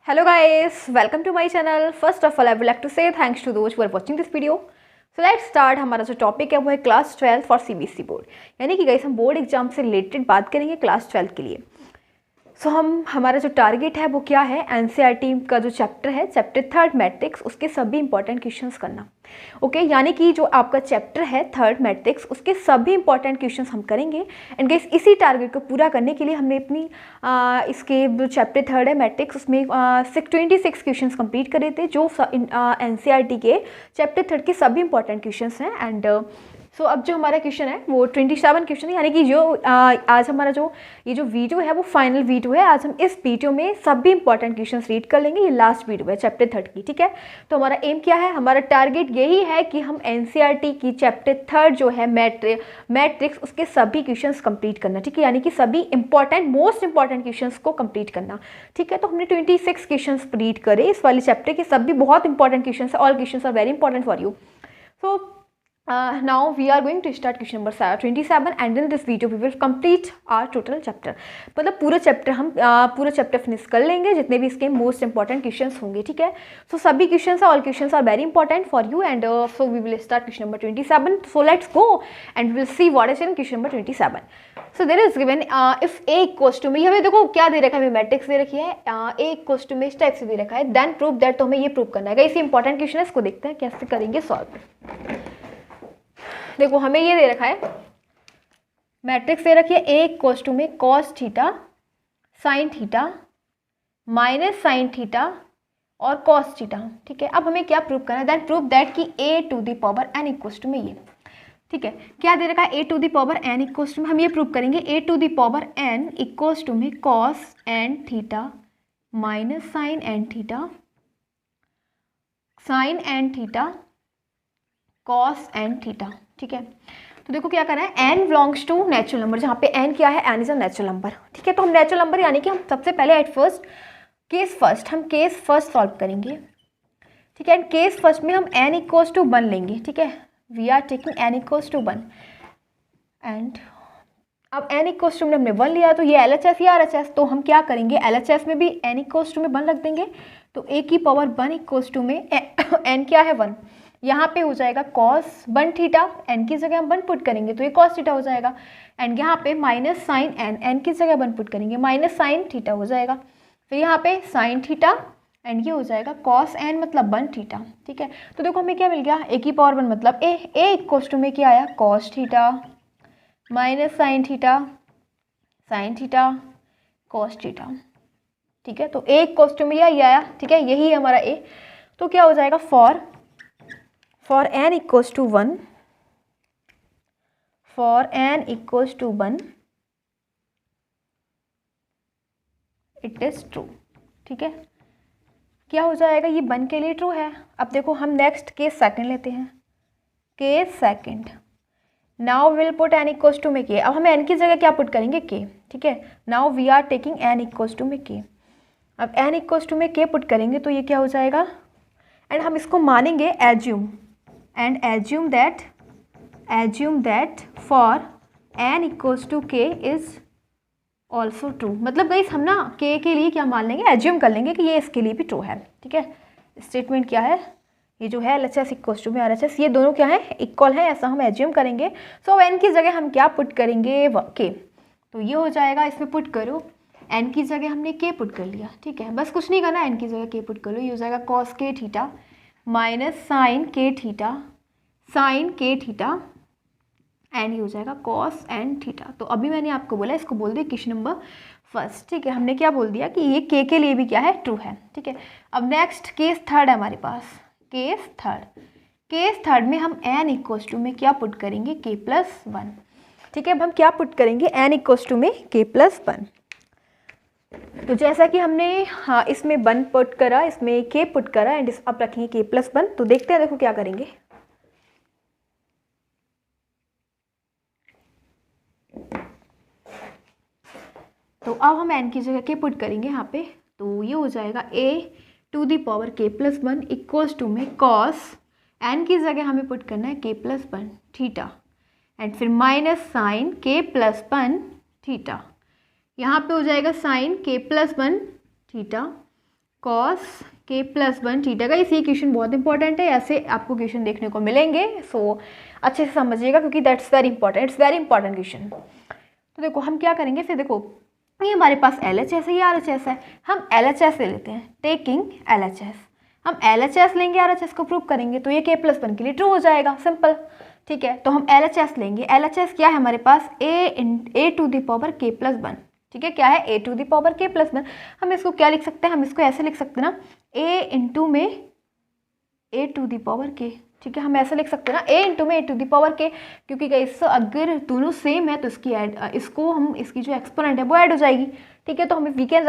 Hello guys, welcome to my channel. First of all, I would like to say thanks to those who are watching this video. So let's start. हमारा जो topic है वो है class 12 for CBSE board, यानी कि guys हम board exam से related बात करेंगे क्लास 12 के लिए। सो हमारा जो टारगेट है वो क्या है, एनसीईआरटी का जो चैप्टर है, चैप्टर 3 मैट्रिक्स, उसके सभी इंपॉर्टेंट क्वेश्चंस करना। ओके, यानी कि जो आपका चैप्टर है 3 मैट्रिक्स, उसके सभी इंपॉर्टेंट क्वेश्चंस हम करेंगे। एंड गाइस इसी टारगेट को पूरा करने के लिए हमने अपनी इसके जो चैप्टर 3 है मैट्रिक्स, उसमें 26 क्वेश्चंस कंप्लीट करे थे, जो एनसीईआरटी के चैप्टर 3 के सभी इंपॉर्टेंट क्वेश्चंस हैं। एंड सो अब जो हमारा क्वेश्चन है वो 27 क्वेश्चन है, यानी कि जो आज हमारा जो ये जो वीडियो है वो फाइनल वीडियो है। आज हम इस वीडियो में सभी इंपॉर्टेंट क्वेश्चंस रीड कर लेंगे। ये लास्ट वीडियो है चैप्टर 3 की, ठीक है। तो हमारा एम क्या है, हमारा टारगेट यही है कि हम एनसीईआरटी की चैप्टर 3 जो है मैट्रिक्स, उसके सभी क्वेश्चंस कंप्लीट करना, ठीक है, यानी कि सभी इंपॉर्टेंट मोस्ट इंपॉर्टेंट क्वेश्चंस को कंप्लीट करना, ठीक है। तो हमने 26 क्वेश्चंस रीड करे इस वाले चैप्टर के, सभी बहुत इंपॉर्टेंट क्वेश्चंस है। All questions are very important for you. So now we are going to start question number 27 and in this video we will complete our total chapter। मतलब पूरा chapter हम पूरा चैप्टर फिनिश कर लेंगे, जितने भी इसके मोस्ट इंपॉर्टेंट क्वेश्चंस होंगे, ठीक है। सो सभी questions all questions are very important for you and so we will start question number 27। So let's go and will see what is in question number 27। So there is given if a equals to में, हमें देखो क्या दे रखा है, हमें matrix दे रखी है, ए इक्वल्स टू में इस टाइप से दे रखा है, देन प्रूव दैट। तो हमें ये प्रूव करना है। इसी इंपॉर्टेंट क्वेश्चन है, इसको देखते हैं कैसे करेंगे सॉल्व। देखो हमें ये दे रखा है, मैट्रिक्स दे रखी है, ए इक्वल्स टू में cos theta sine theta minus sine theta और कॉस थीटा, ठीक है। अब हमें क्या प्रूव करना है, देन प्रूव दैट कि A to the power N equals to में ये, ठीक है, क्या दे रखा है, A to the power N equals to में, हम ये प्रूव करेंगे A to the power N equals to में cos N theta minus sine N theta sine N theta cos N theta, ठीक है। तो देखो क्या करना है, n belongs to natural number, जहाँ पे n क्या है, n is a natural number, ठीक है। तो हम नेचुरल नंबर यानी कि हम सबसे पहले एट फर्स्ट हम केस फर्स्ट सॉल्व करेंगे, ठीक है। एंड केस फर्स्ट में हम n इक्वल्स टू 1 लेंगे, ठीक है। We are taking n equals to 1 and अब n इक्वल्स टू में हमने 1 लिया, तो ये LHS या RHS, तो हम क्या करेंगे, LHS में भी n इक्वल्स टू में 1 रख देंगे। तो a की पावर 1 इक्वल्स टू में n क्या है 1, यहाँ पे हो जाएगा कॉस 1 थीटा, एन की जगह हम 1 पुट करेंगे तो ये कॉस थीटा हो जाएगा। एंड यहाँ पे माइनस साइन एन, एन की जगह 1 पुट करेंगे माइनस साइन थीटा हो जाएगा। फिर यहाँ पे साइन थीटा एंड ये हो जाएगा कॉस एन मतलब 1 थीटा, ठीक है। तो देखो हमें क्या मिल गया, ए की पावर 1 मतलब ए इक्वल्स टू में क्या आया, cos theta minus sine theta cos theta, ठीक है। तो ए इक्वल्स टू में ये आया, ठीक है, यही है हमारा ए। तो क्या हो जाएगा, for n equals to 1 it is true, ठीक है। क्या हो जाएगा, ये 1 के लिए ट्रू है। अब देखो हम नेक्स्ट केस सेकंड लेते हैं, case second. Now will put n equals to में के, अब हम n की जगह क्या पुट करेंगे, के, ठीक है। Now we are taking n equals to में के। अब n इक्वल्स टू में के पुट करेंगे तो ये क्या हो जाएगा, एंड हम इसको मानेंगे assume and assume that for n equals to k is also true। मतलब गाइस हम ना k के लिए क्या मान लेंगे, एज्यूम कर लेंगे कि ये इसके लिए भी ट्रू है, ठीक है। स्टेटमेंट क्या है, ये जो है LHS इक्वल्स टू में RHS, ये दोनों क्या है, इक्वल है, ऐसा हम एज्यूम करेंगे। सो n की जगह हम क्या पुट करेंगे, k, तो ये हो जाएगा, इसमें पुट करो, n की जगह हमने k पुट कर लिया, ठीक है। बस कुछ नहीं करना, n की जगह k पुट कर लो, ये हो जाएगा cos k theta minus sine k theta and ये हो जाएगा कॉस एन थीटा। तो अभी मैंने आपको बोला, इसको बोल दिया क्वेश्चन नंबर फर्स्ट, ठीक है। हमने क्या बोल दिया कि ये के लिए भी क्या है, ट्रू है, ठीक है। अब नेक्स्ट केस थर्ड है हमारे पास, केस थर्ड में हम एन इक्वल्स टू में क्या पुट करेंगे, के प्लस 1, ठीक है। अब हम क्या पुट करेंगे, एन इक्वल्स टू में के प्लस 1। तो जैसा कि हमने इसमें 1 पुट करा, इसमें k पुट करा एंड अब रखेंगे k प्लस 1। तो देखते हैं, देखो क्या करेंगे। तो अब हम n की जगह k पुट करेंगे यहाँ पे, तो ये हो जाएगा a to the power k plus 1 equals to में कॉस, n की जगह हमें पुट करना है k प्लस 1 थीटा एंड फिर minus sine k plus 1 theta, यहाँ पे हो जाएगा sine k plus 1 theta cos k plus 1 theta का। इसी क्वेश्चन बहुत इंपॉर्टेंट है, ऐसे आपको क्वेश्चन देखने को मिलेंगे, सो अच्छे से समझिएगा क्योंकि that's very important, it's very important question. तो देखो हम क्या करेंगे फिर, देखो ये हमारे पास LHS है, ये RHS है, हम LHS ले लेते हैं, टेकिंग LHS। हम LHS लेंगे, RHS को प्रूव करेंगे, तो ये k प्लस 1 के लिए ट्रू हो जाएगा, सिंपल। ठीक है, तो हम LHS लेंगे। LHS क्या है हमारे पास, a to the power k plus 1। ठीक है, क्या है, a to the power k plus 1। हम इसको क्या लिख सकते हैं, हम इसको ऐसे लिख सकते हैं ना, a इंटू में a to the power k। ठीक है, हम ऐसे लिख सकते हैं ना, a इंटू में a to the power k, क्योंकि गाइस अगर दोनों सेम है तो इसकी इसको हम इसकी जो एक्सपोनेंट है वो ऐड हो जाएगी। ठीक है, तो हमें we can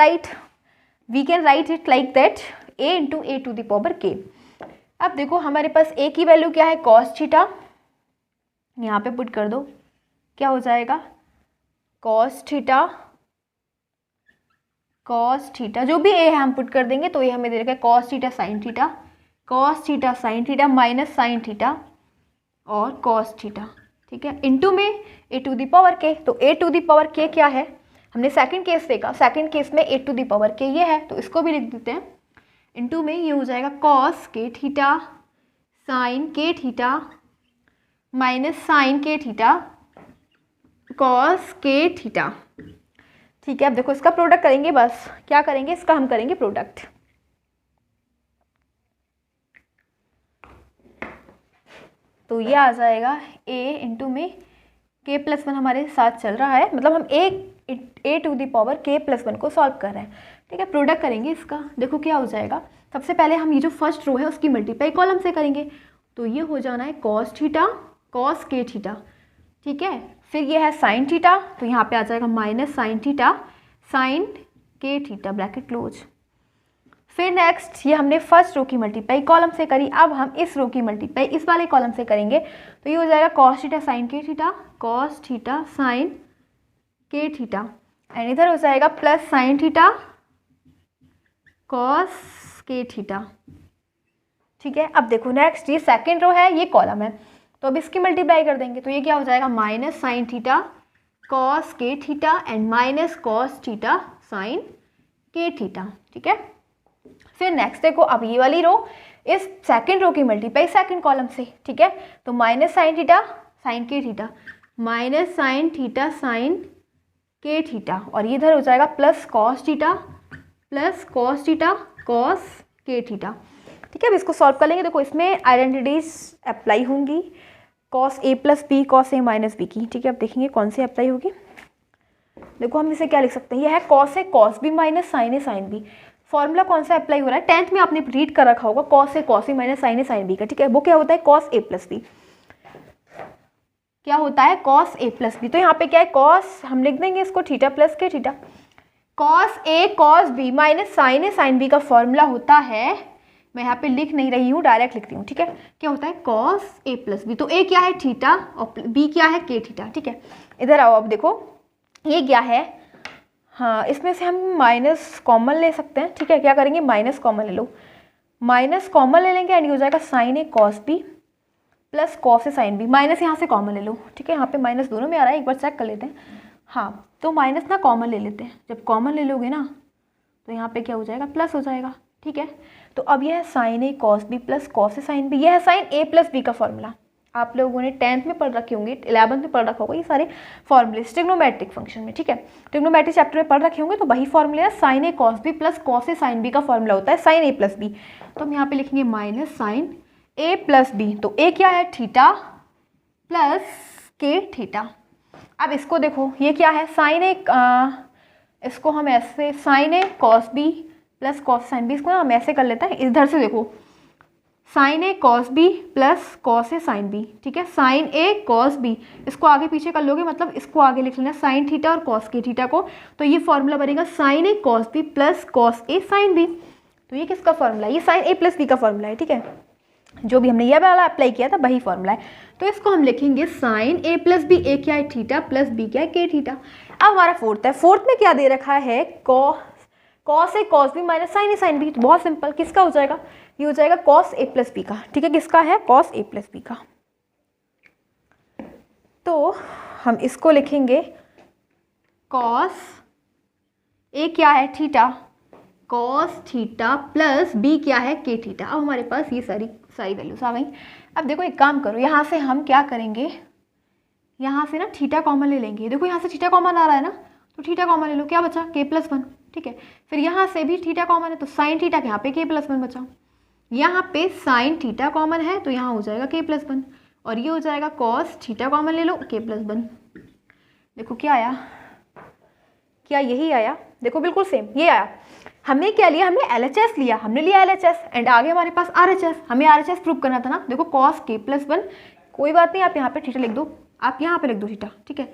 write it like that, a into a to the power k। अब देखो हमारे पास a की वैल्यू क्या है, कॉस थीटा, यहाँ पे पुट कर दो, क्या हो जाएगा, कॉस थीटा जो भी a है हम पुट कर देंगे, तो ये हमें दे रखा है cos theta sine theta minus sine theta और कॉस थीटा। ठीक है, इनटू में a to the power k। तो a to the power k क्या है, हमने सेकंड केस देखा, सेकंड केस में a to the power k ये है, तो इसको भी लिख देते हैं। इनटू में ये हो जाएगा cos k theta sine k theta minus sine k theta cos k theta. ठीक है, अब देखो इसका प्रोडक्ट करेंगे, बस क्या करेंगे, इसका हम करेंगे प्रोडक्ट। तो ये आ जाएगा a इंटू में k प्लस 1 हमारे साथ चल रहा है, मतलब हम a to the power k plus 1 को सॉल्व कर रहे हैं। ठीक है, प्रोडक्ट करेंगे इसका, देखो क्या हो जाएगा, सबसे पहले हम ये जो फर्स्ट रो है उसकी मल्टीप्लाई कॉलम से करेंगे, तो ये हो जाना है cos theta cos k theta. ठीक है, फिर ये है साइन थीटा, तो यहाँ पे आ जाएगा minus sine theta sine k theta bracket close. फिर नेक्स्ट ये हमने फर्स्ट रो की मल्टीप्लाई कॉलम से करी, अब हम इस रो की मल्टीप्लाई इस वाले कॉलम से करेंगे, तो ये हो जाएगा cos theta sine k theta cos theta sine k theta, and इधर हो जाएगा plus sine theta cos k theta. ठीक है, अब देखो नेक्स्ट ये सेकेंड रो है, ये कॉलम है, तो अब इसकी मल्टीप्लाई कर देंगे, तो ये क्या हो जाएगा, minus sine theta cos k theta and minus cos theta sine k theta. ठीक है, फिर नेक्स्ट देखो अब ये वाली रो इस सेकंड रो की मल्टीप्लाई सेकंड कॉलम से। ठीक है, तो minus sine theta sine k theta minus sine theta sine k theta, और ये इधर हो जाएगा plus cos theta cos k theta. ठीक है, अब इसको सॉल्व कर लेंगे, देखो इसमें आइडेंटिटीज अप्लाई होंगी, cos a plus b cos a minus b की। ठीक है, अब देखेंगे कौन सी अप्लाई होगी। देखो हम इसे क्या लिख सकते हैं, यह है cos a cos b minus sine a sine b। Formula कौन सा अप्लाई हो रहा है, 10th में आपने रीड कर रखा होगा, cos a cos b minus sine a sine b का। ठीक है, वो क्या होता है, कॉस a प्लस b, क्या होता है, कॉस a प्लस b। तो यहाँ पे क्या है, कॉस हम लिख देंगे इसको theta plus k theta, cos a cos b minus sine a sine b का फॉर्मूला होता है, मैं यहाँ पे लिख नहीं रही हूँ, डायरेक्ट लिखती हूँ। ठीक है, क्या होता है, कॉस a प्लस b, तो a क्या है थीटा और b क्या है k थीटा। ठीक है, इधर आओ, अब देखो ये क्या है, हाँ इसमें से हम माइनस कॉमन ले सकते हैं। ठीक है, क्या करेंगे, माइनस कॉमन ले लो, माइनस कॉमन ले लेंगे एंड ये हो जाएगा sine a cos b plus cos a sine b, minus यहाँ से कॉमन ले लो। ठीक है, यहाँ पे माइनस दोनों में आ रहा है, एक बार चेक कर लेते हैं। हाँ, तो माइनस ना कॉमन ले लेते हैं, जब कॉमन ले लोगे ना तो यहाँ पे क्या हो जाएगा, प्लस हो जाएगा। ठीक है, तो अब यह है sine a cos b plus cos a sine b, यह है साइन a प्लस b का फॉर्मूला। आप लोगों ने 10th में पढ़ रखे होंगे, 11th में पढ़ रखा होगा ये सारे फॉर्मूले ट्रिग्नोमेट्रिक फंक्शन में। ठीक है, ट्रिग्नोमेट्रिक चैप्टर में पढ़ रखे होंगे, तो वही फॉर्मूला है, sine a cos b plus cos a sine b का फॉर्मूला होता है साइन a प्लस b। तो हम यहाँ पे लिखेंगे minus sine a plus b, तो a क्या है, थीटा प्लस k थीटा। अब इसको देखो ये क्या है, साइन a, इसको हम ऐसे sine a cos b plus cos sine b, इसको हम ऐसे कर लेते हैं, इधर से देखो sine a cos b plus cos a sine b। ठीक है, साइन a कॉस b, इसको आगे पीछे कर लोगे, मतलब इसको आगे लिख लेना साइन थीटा और कॉस k थीटा को, तो ये फॉर्मूला बनेगा sine a cos b plus cos a sine b। तो ये किसका फॉर्मूला है, ये साइन a प्लस b का फॉर्मूला है। ठीक है, जो भी हमने यह वाला अप्लाई किया था वही फॉर्मूला है, तो इसको हम लिखेंगे sine a plus b, a क्या है थीटा प्लस b क्या है k थीटा। अब हमारा फोर्थ है, फोर्थ में क्या दे रखा है, cos a cos b minus sine a sine b, बहुत सिंपल, किसका हो जाएगा, ये हो जाएगा कॉस a प्लस b का। ठीक है, किसका है, कॉस a प्लस b का। तो हम इसको लिखेंगे कॉस a क्या है theta cos theta plus b क्या है के थीटा। अब हमारे पास ये सारी वैल्यूज आ गई। अब देखो एक काम करो, यहाँ से हम क्या करेंगे, यहाँ से ना थीटा कॉमन ले लेंगे। देखो यहाँ से थीटा कॉमन आ रहा है ना, तो थीटा कॉमन ले लो, क्या बचा k+1। ठीक है, फिर यहाँ से भी थीटा कॉमन है तो साइन थीटा के यहाँ पे k+1 बचा। यहाँ पे साइन थीटा कॉमन है तो यहाँ हो जाएगा k+1 और ये हो जाएगा कॉस थीटा कॉमन ले लो k+1। देखो क्या आया, क्या यही आया? देखो बिल्कुल सेम ये आया। हमने क्या लिया, हमने LHS लिया, हमने लिया LHS एंड आगे हमारे पास RHS, हमें RHS प्रूव करना था ना। देखो कॉस k+1, कोई बात नहीं, आप यहाँ पे थीटा लिख दो, आप यहाँ पे लिख दो थीटा। ठीक है,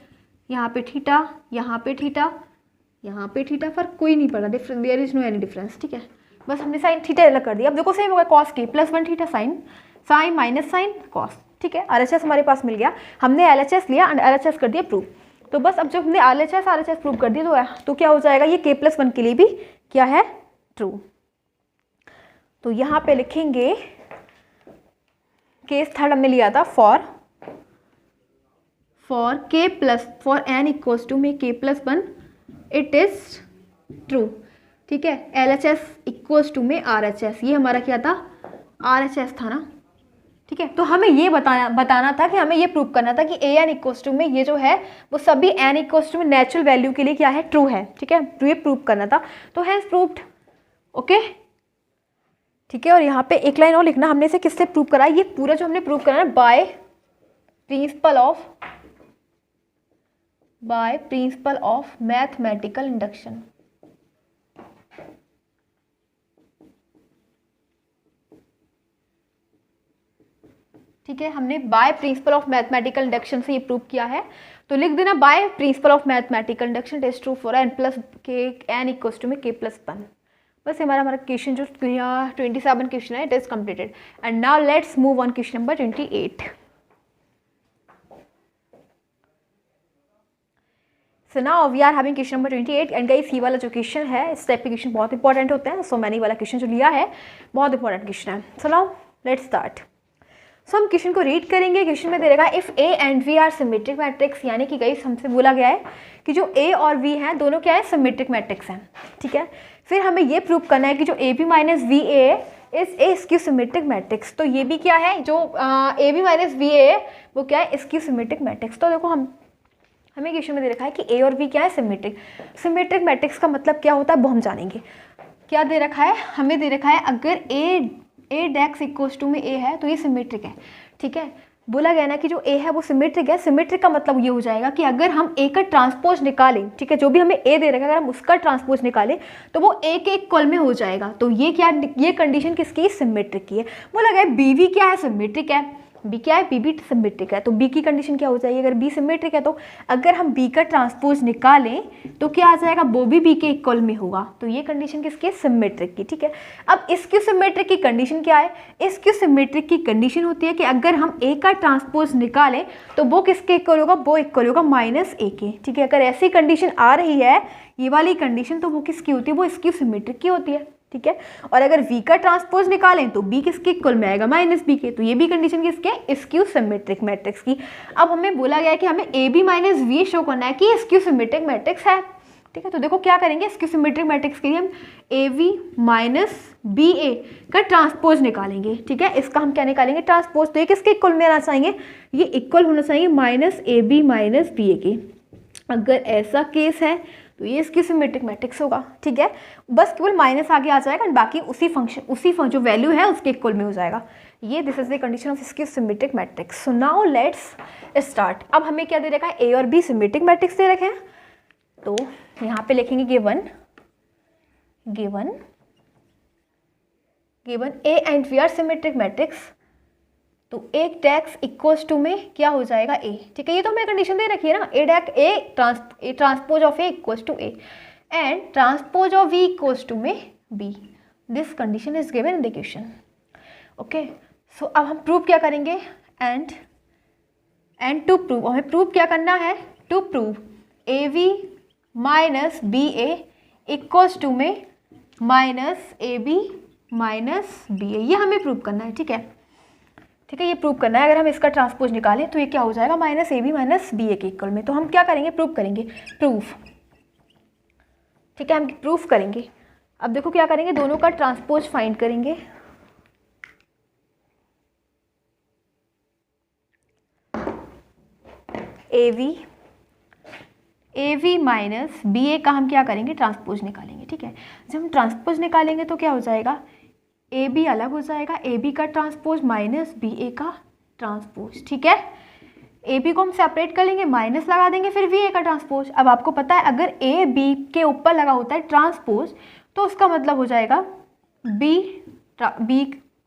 यहाँ पे थीटा, यहाँ पे थीटा, यहाँ पे थीटा, फर्क कोई नहीं पड़ा, there is no any difference. ठीक है, बस हमने साइन थीटा अलग कर दिया। अब देखो सेम होगा, cos k+1 theta sine minus sine cos. ठीक है, RHS हमारे पास मिल गया, हमने LHS लिया एंड RHS कर दिया प्रूव। तो बस अब जब हमने RHS प्रूव कर दिया तो क्या हो जाएगा, ये k+1 के लिए भी क्या है, ट्रू। तो यहाँ पे लिखेंगे केस थर्ड हमने लिया था फॉर n इक्वल्स टू में k+1 इट इज ट्रू। ठीक है, LHS इक्वल्स टू में RHS, ये हमारा क्या था, RHS था ना। ठीक है, तो हमें ये बताना था कि हमें ये प्रूव करना था कि an इक्वल्स टू में ये जो है वो सभी n इक्वल्स टू में नेचुरल वैल्यू के लिए क्या है, ट्रू है। ठीक है, तो ये प्रूव करना था, तो हैज प्रूव्ड। ओके, ठीक है, और यहाँ पे एक लाइन और लिखना, हमने इसे किससे प्रूव करा, ये पूरा जो हमने प्रूव करा ना by principle of mathematical induction. ठीक है, हमने by principle of mathematical induction से ये प्रूव किया है। तो लिख देना by principle of mathematical induction it is true for n plus k n equals to में k+1। बस हमारा क्वेश्चन जो 27 क्वेश्चन है it is completed and now let's move on question number 28। So now we are having question number 28 and guys ये वाला जो question है, इस टाइप के क्वेश्चन बहुत इंपॉर्टेंट होते हैं। सो मैंने वाला क्वेश्चन जो लिया है बहुत इंपॉर्टेंट क्वेश्चन है। So now let's start. So हम क्वेश्चन को रीड करेंगे। क्वेश्चन में दे रखा है if A and B are symmetric matrix, यानी कि गाइस हमसे बोला गया है कि जो ए और वी हैं दोनों क्या है, सिमेट्रिक मैट्रिक्स हैं। ठीक है, फिर हमें ये प्रूव करना है कि जो A B minus B A is a skew symmetric matrix. तो ये भी क्या है, जो A B minus B A वो क्या है, स्क्यू सिमेट्रिक मैट्रिक्स। तो देखो हमें क्वेश्चन में दे रखा है कि ए और बी क्या है, सिमेट्रिक मैट्रिक्स का मतलब क्या होता है वो हम जानेंगे। क्या दे रखा है, हमें दे रखा है अगर ए डेक्स इक्वल्स टू में ए है तो ये सिमेट्रिक है। ठीक है, बोला गया ना कि जो ए है वो सिमेट्रिक है। सिमेट्रिक का मतलब ये हो जाएगा कि अगर हम ए का ट्रांसपोज निकालें, ठीक है, जो भी हमें ए दे रखा है अगर हम उसका ट्रांसपोज निकालें तो वो ए के इक्वल में हो जाएगा। तो ये क्या, ये कंडीशन किसकी, सिमेट्रिक की है। बोला गया बी भी क्या है, सिमेट्रिक है। बी क्या है, बी भी सिमेट्रिक है। तो बी की कंडीशन क्या हो जाएगी, अगर बी सिमेट्रिक है तो अगर हम बी का ट्रांसपोज निकालें तो क्या आ जाएगा, वो भी बी के इक्वल में होगा। तो ये कंडीशन किसकी है, सिमेट्रिक की। ठीक है, अब स्क्यू सिमेट्रिक की कंडीशन क्या है, स्क्यू सिमेट्रिक की कंडीशन होती है कि अगर हम ए का ट्रांसपोज निकालें तो वो किसके इक्वल होगा, वो इक्वल होगा माइनस ए के। ठीक है, अगर ऐसी कंडीशन आ रही है ये वाली कंडीशन तो वो किसकी होती है, वो स्क्यू सिमेट्रिक की होती है। ठीक है, और अगर v का ट्रांसपोज निकालें तो b किसके इक्वल में आएगा, माइनस b के। तो ये भी कंडीशन किसके है, स्क्यू सिमेट्रिक मैट्रिक्स की। अब हमें बोला गया है कि हमें A B minus B show करना है कि स्क्यू सिमेट्रिक मैट्रिक्स है। ठीक है, तो देखो क्या करेंगे, स्क्यू सिमेट्रिक मैट्रिक्स के लिए हम ए वी माइनस बी ए का ट्रांसपोज निकालेंगे। ठीक है, इसका हम क्या निकालेंगे, ट्रांसपोज। तो ये किसके इक्वल में आना चाहिए, ये इक्वल होना चाहिए minus A B minus B A के। अगर ऐसा केस है तो ये स्क्यू सिमेट्रिक मैट्रिक्स होगा। ठीक है, बस केवल माइनस आगे आ जाएगा, बाकी उसी जो वैल्यू है उसके इक्वल में हो जाएगा। ये this is the condition of skew symmetric matrix. So now let's start. अब हमें क्या दे रखा है, ए और बी सिमेट्रिक मैट्रिक्स दे रखे हैं। तो यहाँ पे लिखेंगे given A and B are symmetric matrix. तो ए डेक्स इक्वल्स टू में क्या हो जाएगा, ए। ठीक है, ये तो हमें कंडीशन दे रखी है ना, A transpose of A equals to A and transpose of V equals to में B. This condition is given in the question. Okay, so अब हम प्रूव क्या करेंगे, एंड टू प्रूव, हमें प्रूव क्या करना है, to prove A V minus B A equals to में minus A B minus B A, ये हमें प्रूव करना है। ठीक है, ये प्रूव करना है। अगर हम इसका ट्रांसपोज निकालें तो ये क्या हो जाएगा, minus A B minus B A के इक्वल में। तो हम क्या करेंगे, प्रूव करेंगे, प्रूफ। ठीक है, हम प्रूफ करेंगे अब देखो क्या करेंगे, दोनों का ट्रांसपोज फाइंड करेंगे। ए वी माइनस बी ए का हम क्या करेंगे, ट्रांसपोज निकालेंगे। ठीक है, जब हम ट्रांसपोज निकालेंगे तो क्या हो जाएगा, ए बी अलग हो जाएगा, ए बी का ट्रांसपोज माइनस बी ए का ट्रांसपोज। ठीक है, ए बी को हम सेपरेट कर लेंगे, माइनस लगा देंगे, फिर वी ए का ट्रांसपोज। अब आपको पता है अगर ए बी के ऊपर लगा होता है ट्रांसपोज तो उसका मतलब हो जाएगा B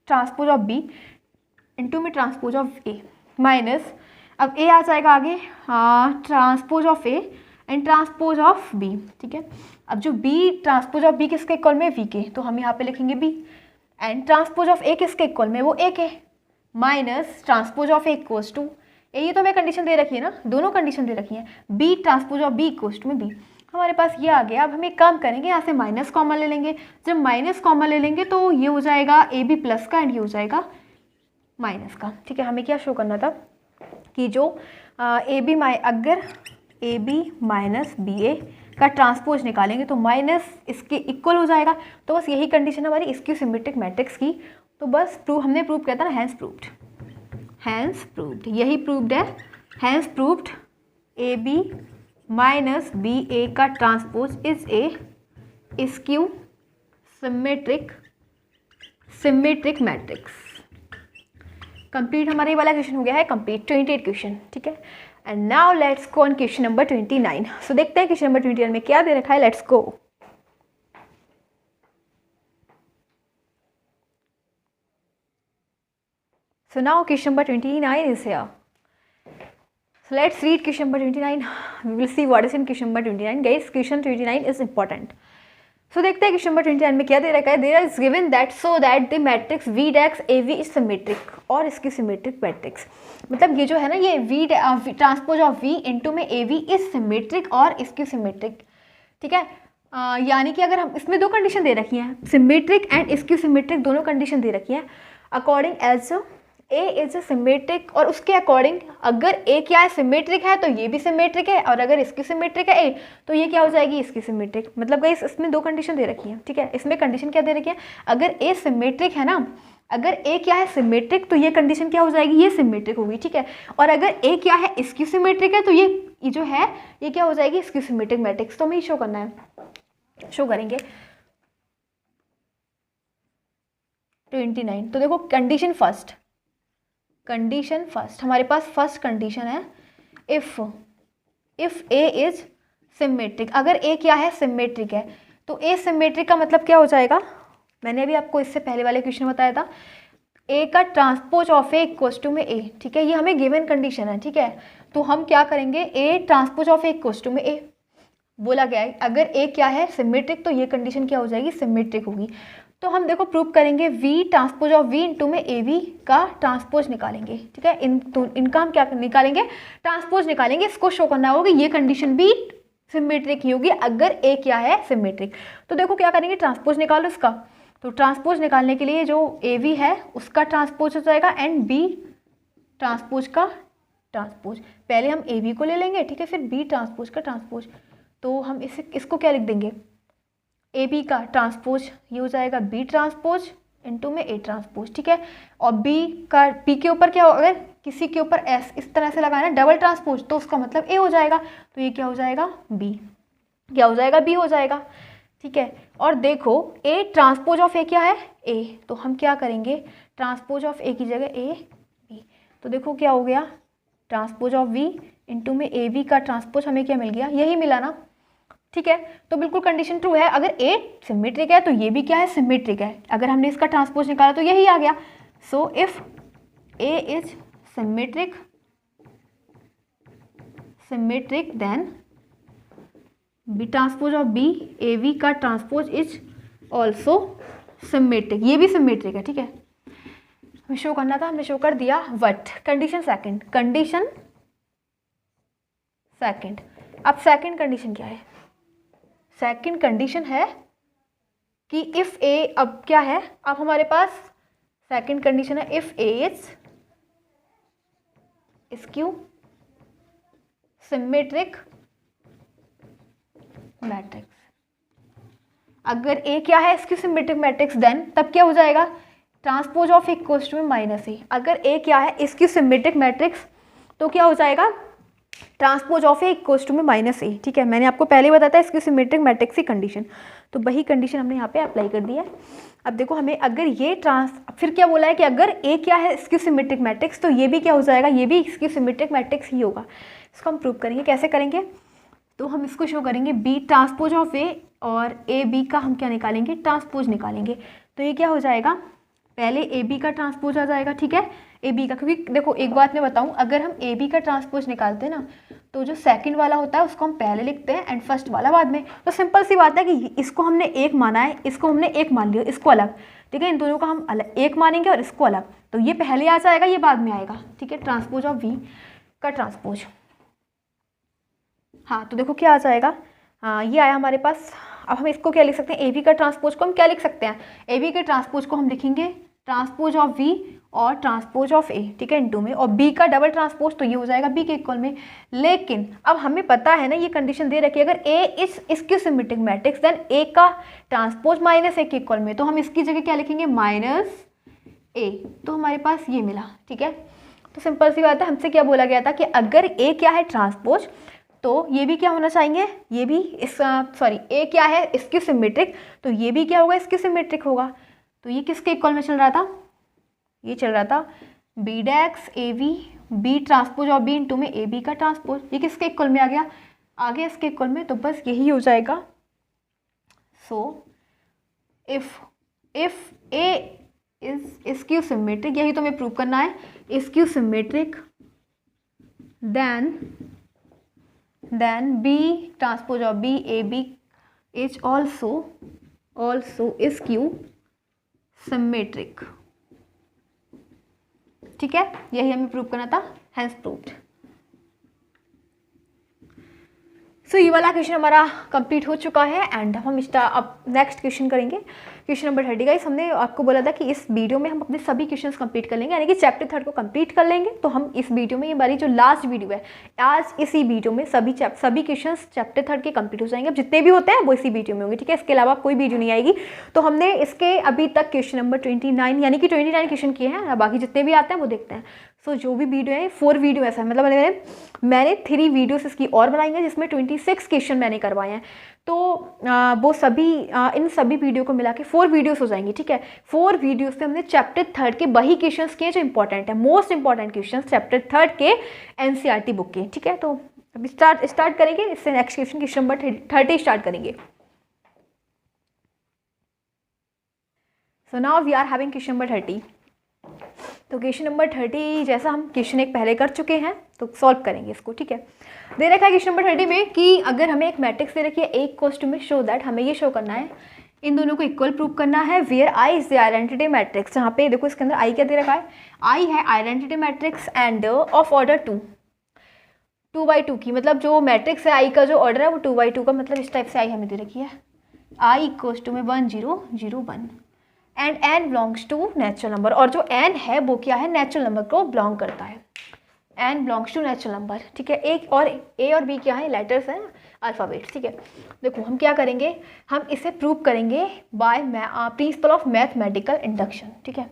transpose of B into में ट्रांसपोज ऑफ ए माइनस, अब ए आ जाएगा आगे, transpose of A and transpose of B. ठीक है, अब जो बी ट्रांसपोज ऑफ बी किसके इक्वल में, वी के, तो हम यहाँ पे लिखेंगे B, and transpose of A किसके इक्वल में, वो ए के, minus transpose of A equals to A. ये तो हमें कंडीशन दे रखी है ना, दोनों कंडीशन दे रखी है, B transpose of B equals to में बी। हमारे पास ये आ गया। अब हम एक काम करेंगे, यहाँ से माइनस कॉमन ले लेंगे। जब माइनस कॉमन ले लेंगे तो ये हो जाएगा ए बी प्लस का एंड ये हो जाएगा माइनस का। ठीक है, हमें क्या शो करना था कि जो अगर ए बी माइनस बी ए का ट्रांसपोज निकालेंगे तो माइनस इसके इक्वल हो जाएगा। तो बस यही कंडीशन हमारी इसकी सिमेट्रिक मैट्रिक्स की। तो बस हमने प्रूव किया था ना, हैंस प्रूव्ड, यही प्रूव्ड है, hence proved A B minus B A का transpose is a skew symmetric matrix. Complete हमारा ये वाला क्वेश्चन हो गया है कंप्लीट, 28 क्वेश्चन। ठीक है, and now let's go on question number 29। सो देखते हैं क्वेश्चन नंबर 29 में क्या दे रखा है, let's go. So now question number 29 is here. So let's read question number 29. We will see what is in question number 29. Guys, question 29 is important. So देखते हैं question number 29 में क्या दे रखा है। There is given that so that the matrix V dash AV is symmetric और इसकी symmetric matrix, मतलब ये जो है ना, ये V transpose of V into में AV इज सिमेट्रिक और इसकी सिमेट्रिक। ठीक है, यानी कि अगर हम इसमें दो कंडीशन दे रखी हैं, सिमेट्रिक एंड इसकी सिमेट्रिक, दोनों कंडीशन दे रखी है। According as A is a symmetric, और उसके अकॉर्डिंग अगर ए क्या है, सिमेट्रिक है तो ये भी सिमेट्रिक है, और अगर इसकी सिमेट्रिक है ए तो ये क्या हो जाएगी, इसकी सिमेट्रिक। मतलब गाइस इसमें दो कंडीशन दे रखी है। ठीक है, इसमें कंडीशन क्या दे रखी है, अगर ए सिमेट्रिक है ना, अगर ए क्या है सिमेट्रिक तो ये कंडीशन क्या हो जाएगी, ये सिमेट्रिक होगी। ठीक है, और अगर ए क्या है इसकी सिमेट्रिक है तो ये जो है ये क्या हो जाएगी, इसकी सिमेट्रिक मैट्रिक्स। तो हमें शो करना है, शो करेंगे 29। तो देखो कंडीशन फर्स्ट हमारे पास फर्स्ट कंडीशन है, इफ ए इज सिमेट्रिक, अगर ए क्या है सिमेट्रिक है तो ए सिमेट्रिक का मतलब क्या हो जाएगा, मैंने अभी आपको इससे पहले वाले क्वेश्चन में बताया था, ए का transpose of A equals to में ए। ठीक है, ये हमें गिवन कंडीशन है। ठीक है, तो हम क्या करेंगे, A transpose of A equals to में ए बोला गया है, अगर ए क्या है सिमेट्रिक तो ये कंडीशन क्या हो जाएगी, सिमेट्रिक होगी। तो हम देखो प्रूव करेंगे, B transpose of B into में ए वी का ट्रांसपोज निकालेंगे। ठीक है, इनका हम क्या निकालेंगे, ट्रांसपोज निकालेंगे। इसको शो करना होगा ये कंडीशन भी सिमेट्रिक ही होगी अगर ए क्या है सिमेट्रिक। तो देखो क्या करेंगे, ट्रांसपोज निकालो इसका। तो ट्रांसपोज निकालने के लिए जो ए वी है उसका ट्रांसपोज हो जाएगा एंड बी ट्रांसपोज का ट्रांसपोज। पहले हम ए वी को ले लेंगे, ठीक है, फिर बी ट्रांसपोज का ट्रांसपोज। तो हम इसको क्या लिख देंगे, ए बी का ट्रांसपोज ये हो जाएगा बी ट्रांसपोज इंटू में ए ट्रांसपोज। ठीक है, और बी के ऊपर क्या हो, अगर किसी के ऊपर एस इस तरह से लगाना डबल ट्रांसपोज तो उसका मतलब ए हो जाएगा, तो ये क्या हो जाएगा, बी, क्या हो जाएगा, बी हो जाएगा। ठीक है, और देखो ए ट्रांसपोज ऑफ ए क्या है, ए, तो हम क्या करेंगे, ट्रांसपोज ऑफ ए की जगह ए बी। तो देखो क्या हो गया, ट्रांसपोज ऑफ वी इंटू में ए वी का ट्रांसपोज हमें क्या मिल गया, यही मिला ना। ठीक है, तो बिल्कुल कंडीशन ट्रू है, अगर ए सिमेट्रिक है तो ये भी क्या है, सिमेट्रिक है। अगर हमने इसका ट्रांसपोज निकाला तो यही आ गया। So if A is symmetric then B transpose of B A B का ट्रांसपोज इज ऑल्सो सिमेट्रिक, ये भी सिमेट्रिक है। ठीक है, हमें शो करना था, हमने शो कर दिया। वट कंडीशन सेकंड, अब सेकंड कंडीशन क्या है, सेकंड कंडीशन है कि इफ ए, अब क्या है, अब हमारे पास सेकंड कंडीशन है if A is skew symmetric matrix. अगर ए क्या है स्क्यू सिमेट्रिक मैट्रिक्स देन तब क्या हो जाएगा, transpose of A equals to minus A. अगर ए क्या है स्क्यू सिमेट्रिक मैट्रिक्स तो क्या हो जाएगा, transpose of A equals to में माइनस ए। ठीक है, मैंने आपको पहले ही बताया था इसकी सिमेट्रिक मैट्रिक्स की कंडीशन, तो वही कंडीशन हमने यहाँ पे अप्लाई कर दी है। अब देखो हमें अगर ये फिर क्या बोला है कि अगर ए क्या है इसकी सिमेट्रिक मैट्रिक्स तो ये भी क्या हो जाएगा, ये भी इसकी सिमेट्रिक मैट्रिक्स ही होगा। इसको हम प्रूव करेंगे, कैसे करेंगे, तो हम इसको शो करेंगे बी ट्रांसपोज ऑफ ए और ए बी का हम क्या निकालेंगे, ट्रांसपोज निकालेंगे। तो ये क्या हो जाएगा, पहले ए बी का ट्रांसपोज आ जाएगा, ठीक है, ए बी का, क्योंकि देखो एक बात मैं बताऊं, अगर हम ए बी का ट्रांसपोज निकालते हैं ना तो जो सेकंड वाला होता है उसको हम पहले लिखते हैं एंड फर्स्ट वाला बाद में। तो सिंपल सी बात है कि इसको हमने एक माना है, इसको हमने एक मान लिया, इसको अलग, ठीक है, इन दोनों का हम अलग एक मानेंगे और इसको अलग, तो ये पहले आ जाएगा, ये बाद में आएगा। ठीक है, ट्रांसपोज ऑफ वी का ट्रांसपोज, हाँ तो देखो क्या आ जाएगा, हाँ ये आया हमारे पास। अब हम इसको क्या लिख सकते हैं, ए बी का ट्रांसपोज को हम क्या लिख सकते हैं, ए बी के ट्रांसपोज को हम लिखेंगे ट्रांसपोज ऑफ वी और ट्रांसपोज ऑफ ए, ठीक है, इनटू में, और बी का डबल ट्रांसपोज तो ये हो जाएगा बी के इक्वल में। लेकिन अब हमें पता है ना, ये कंडीशन दे रखी है, अगर ए इज इसकी सिमेट्रिक मैट्रिक्स देन ए का ट्रांसपोज माइनस ए के इक्वल में, तो हम इसकी जगह क्या लिखेंगे, माइनस ए, तो हमारे पास ये मिला। ठीक है, तो सिंपल सी बात है, हमसे क्या बोला गया था कि अगर ए क्या है ट्रांसपोज तो ये भी क्या होना चाहिए, ये भी इस सॉरी ए क्या है इसकी सिमेट्रिक तो ये भी क्या होगा, इसकी सिमेट्रिक होगा। तो ये किसके इक्वल में चल रहा था, ये चल रहा था B dash A B B transpose और बी इंटू में ए बी का ट्रांसपोज, ये किसके इक्वल में आ गया इसके इक्वल में, तो बस यही हो जाएगा। So if A is skew symmetric, यही तो हमें प्रूव करना है, skew symmetric then B transpose of B A B is also skew symmetric. ठीक है, यही हमें प्रूव करना था, हैंस प्रूव्ड। सो ये वाला क्वेश्चन हमारा कंप्लीट हो चुका है एंड हम अब नेक्स्ट क्वेश्चन करेंगे, क्वेश्चन नंबर 30। गाइस हमने आपको बोला था कि इस वीडियो में हम अपने सभी क्वेश्चंस कंप्लीट कर लेंगे, यानी कि चैप्टर 3 को कंप्लीट कर लेंगे। तो हम इस वीडियो में, ये हमारी जो लास्ट वीडियो है, आज इसी वीडियो में सभी क्वेश्चंस चैप्टर 3 के कंप्लीट हो जाएंगे। अब जितने भी होते हैं वो इसी वीडियो में होंगे, ठीक है, इसके अलावा कोई वीडियो नहीं आएगी। तो हमने इसके अभी तक क्वेश्चन नंबर 29 यानी कि 29 क्वेश्चन किए हैं, बाकी जितने भी आते हैं वो देखते हैं। सो जो भी वीडियो है 4 वीडियो ऐसा है, मतलब मैंने 3 वीडियोस इसकी और बनाई हैं जिसमें 26 क्वेश्चन मैंने करवाए हैं। तो वो सभी इन सभी वीडियो को मिला के 4 वीडियोस हो जाएंगी। ठीक है, 4 वीडियोस से हमने चैप्टर 3 के वही क्वेश्चंस किए जो इंपॉर्टेंट है, मोस्ट इंपॉर्टेंट क्वेश्चंस चैप्टर 3 के एनसीईआरटी बुक के। ठीक है, तो अभी स्टार्ट करेंगे, इससे नेक्स्ट क्वेश्चन नंबर 30 स्टार्ट करेंगे। So now we are having question number 30। तो क्वेश्चन नंबर 30 जैसा हम क्वेश्चन एक पहले कर चुके हैं तो सॉल्व करेंगे इसको। ठीक है, दे रखा है क्वेश्चन नंबर 30 में कि अगर हमें एक मैट्रिक्स दे रखी है ए इक्वल्स टू में शो दैट, हमें ये शो करना है, इन दोनों को इक्वल प्रूव करना है, where I is the identity matrix. जहाँ पे देखो इसके अंदर आई क्या दे रखा है, आई है identity matrix end of order 2 की, मतलब जो मैट्रिक्स है आई का जो ऑर्डर है वो 2 का, मतलब इस टाइप से आई हमें दे रखी है, आई इक्वल्स टू में 1 0 0 1 and n belongs to natural number, और जो n है वो क्या है, नेचुरल नंबर को बिलोंग करता है, n belongs to natural number. ठीक है, एक और a और b क्या है, लेटर्स हैं, अल्फ़ाबेट्स। ठीक है, देखो हम क्या करेंगे, हम इसे प्रूव करेंगे by principle of mathematical induction. ठीक है,